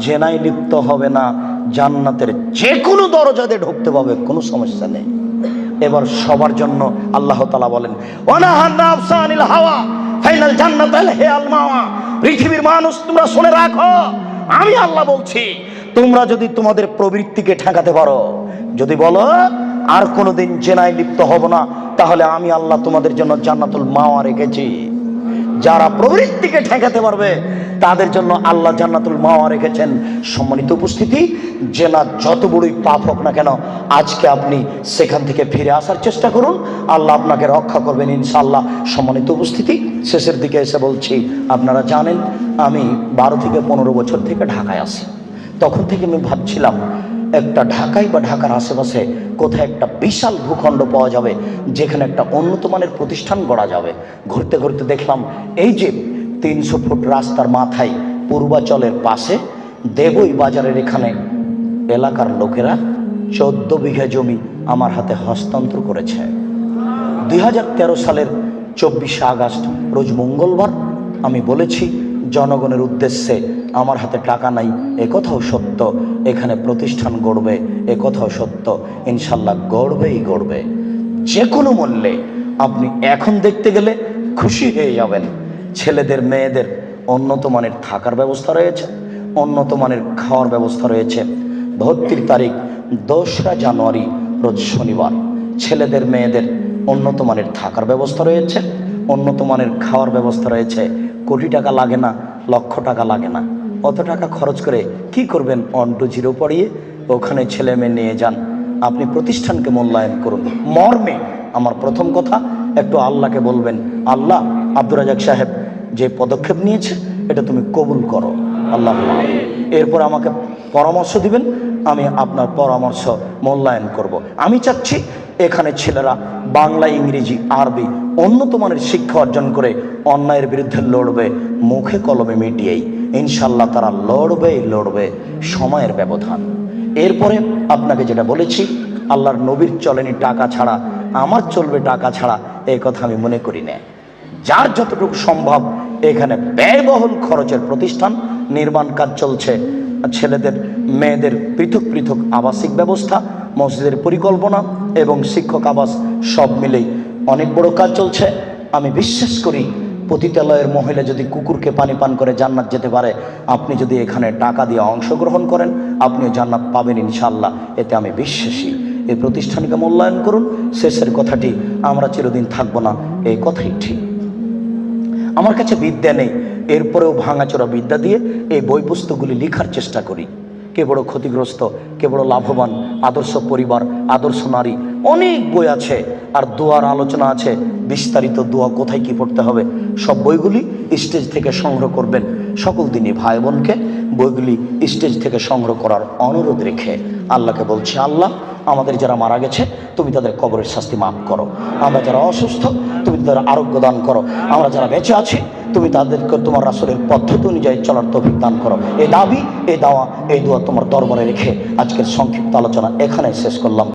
জেনায় লিপ্ত হবে না, জান্নাতের যে কোনো দরজাতে ঢুকতে পাবে, কোনো সমস্যা নেই। এবার সবার জন্য আল্লাহ তাআলা বলেন, ওয়ানাহান নাফসা আনিল হাওয়া ফাইনাল জান্নাতাল হিয়াল মাওয়া। পৃথিবীর মানুষ, তোমরা শুনে রাখো, আমি আল্লাহ বলছি, তোমরা যদি তোমাদের প্রবৃত্তিকে ঠেকাতে পারো, যদি বলো আর কোনোদিন জেনায় লিপ্ত হব না, তাহলে আমি আল্লাহ তোমাদের জন্য জান্নাতুল মাওয়া রেখেছি। যারা প্রবৃত্তিকে ঠেকাতে পারবে তাদের জন্য আল্লাহ জান্নাতুল মাওয়া রেখেছেন। সম্মানিত উপস্থিতি, জেনা যত বড়ই পাপ হোক না কেন, আজকে আপনি সেখান থেকে ফিরে আসার চেষ্টা করুন, আল্লাহ আপনাকে রক্ষা করবেন ইনশাআল্লাহ। সম্মানিত উপস্থিতি, শেষের দিকে এসে বলছি, আপনারা জানেন আমি 12 থেকে 15 বছর থেকে ঢাকায় আসি। তখন থেকে আমি ভাবছিলাম একটা ঢাকায় বা ঢাকার আশেপাশে কোথায় একটা বিশাল ভূখণ্ড পাওয়া যাবে যেখানে একটা উন্নত মানের প্রতিষ্ঠান গড়া যাবে। ঘুরতে ঘুরতে দেখলাম এই যে 300 ফুট রাস্তার মাথায় পূর্বাচলের পাশে দেবই বাজারের এখানে এলাকার লোকেরা 14 বিঘা জমি আমার হাতে হস্তান্তর করেছে। 2013 সালের 24 আগস্ট রোজ মঙ্গলবার আমি বলেছি জনগণের উদ্দেশ্যে আমার হাতে টাকা নাই, একথাও সত্য, এখানে প্রতিষ্ঠান গড়বে একথাও সত্য, ইনশাল্লাহ গড়বেই গড়বে যে কোনো মূল্যে। আপনি এখন দেখতে গেলে খুশি হয়ে যাবেন। ছেলেদের মেয়েদের উন্নত মানের থাকার ব্যবস্থা রয়েছে, উন্নত মানের খাওয়ার ব্যবস্থা রয়েছে। ভর্তির তারিখ 2রা জানুয়ারি রোজ শনিবার। ছেলেদের মেয়েদের উন্নত মানের থাকার ব্যবস্থা রয়েছে, উন্নত মানের খাওয়ার ব্যবস্থা রয়েছে। কোটি টাকা লাগে না, লক্ষ টাকা লাগে না। অত টাকা খরচ করে কি করবেন? 1 to 0 পড়িয়ে ওখানে ছেলে মেয়ে নিয়ে যান। আপনি প্রতিষ্ঠানকে মূল্যায়ন করুন। মর্মে আমার প্রথম কথা, একটু আল্লাহকে বলবেন, আল্লাহ আব্দুর রাজাক সাহেব যে পদক্ষেপ নিয়েছে এটা তুমি কবুল করো আল্লাহ। এরপর আমাকে পরামর্শ দিবেন, আমি আপনার পরামর্শ মূল্যায়ন করব। আমি চাচ্ছি এখানে ছেলেরা বাংলা, ইংরেজি, আরবি উন্নত মানের শিক্ষা অর্জন করে অন্যায়ের বিরুদ্ধে লড়বে, মুখে কলমে মিডিয়েই ইনশাল্লাহ তারা লড়বে। সময়ের ব্যবধান। এরপরে আপনাকে যেটা বলেছি, আল্লাহর নবীর চলেনি টাকা ছাড়া, আমার চলবে টাকা ছাড়া, এই কথা আমি মনে করি না। যার যতটুকু সম্ভব এখানে ব্যয়বহুল খরচের প্রতিষ্ঠান নির্মাণ কাজ চলছে। ছেলেদের মেয়েদের পৃথক পৃথক আবাসিক ব্যবস্থা, মসজিদের পরিকল্পনা এবং শিক্ষক আবাস সব মিলেই অনেক বড় কাজ চলছে। আমি বিশ্বাস করি পতিতালয়ের মহিলা যদি কুকুরকে পানি পান করে জান্নাত যেতে পারে, আপনি যদি এখানে টাকা দিয়ে অংশগ্রহণ করেন আপনিও জান্নাত পাবেন ইনশাআল্লাহ, এতে আমি বিশ্বাসী। এই প্রতিষ্ঠানকে মূল্যায়ন করুন। শেষের কথাটি, আমরা চিরদিন থাকবো না, এই কথাই ঠিক। আমার কাছে বিদ্যা নেই, এরপরেও ভাঙাচোরা বিদ্যা দিয়ে এই বই পুস্তকগুলি লেখার চেষ্টা করি। কে বড় ক্ষতিগ্রস্ত, কে বড় লাভবান, আদর্শ পরিবার, আদর্শ নারী, অনেক বই আছে। আর দোয়ার আলোচনা আছে, বিস্তারিত দোয়া কোথায় কি পড়তে হবে, সব বইগুলি স্টেজ থেকে সংগ্রহ করবেন। সকল দিনই ভাই বোনকে বইগুলি স্টেজ থেকে সংগ্রহ করার অনুরোধ রেখে আল্লাহকে বলছি, আল্লাহ আমাদের যারা মারা গেছে তুমি তাদের কবরের শাস্তি মাফ করো। আমরা যারা অসুস্থ তুমি তাদের আরোগ্য দান করো। আমরা যারা বেঁচে আছি তুমি তাদেরকে তোমার রাসূলের পদ্ধতি অনুযায়ী চলার তৌফিক দান করো। এই দাবি, এই দাওয়া, এই দোয়া তোমার দরবারে রেখে আজকের সংক্ষিপ্ত আলোচনা এখানে শেষ করলাম।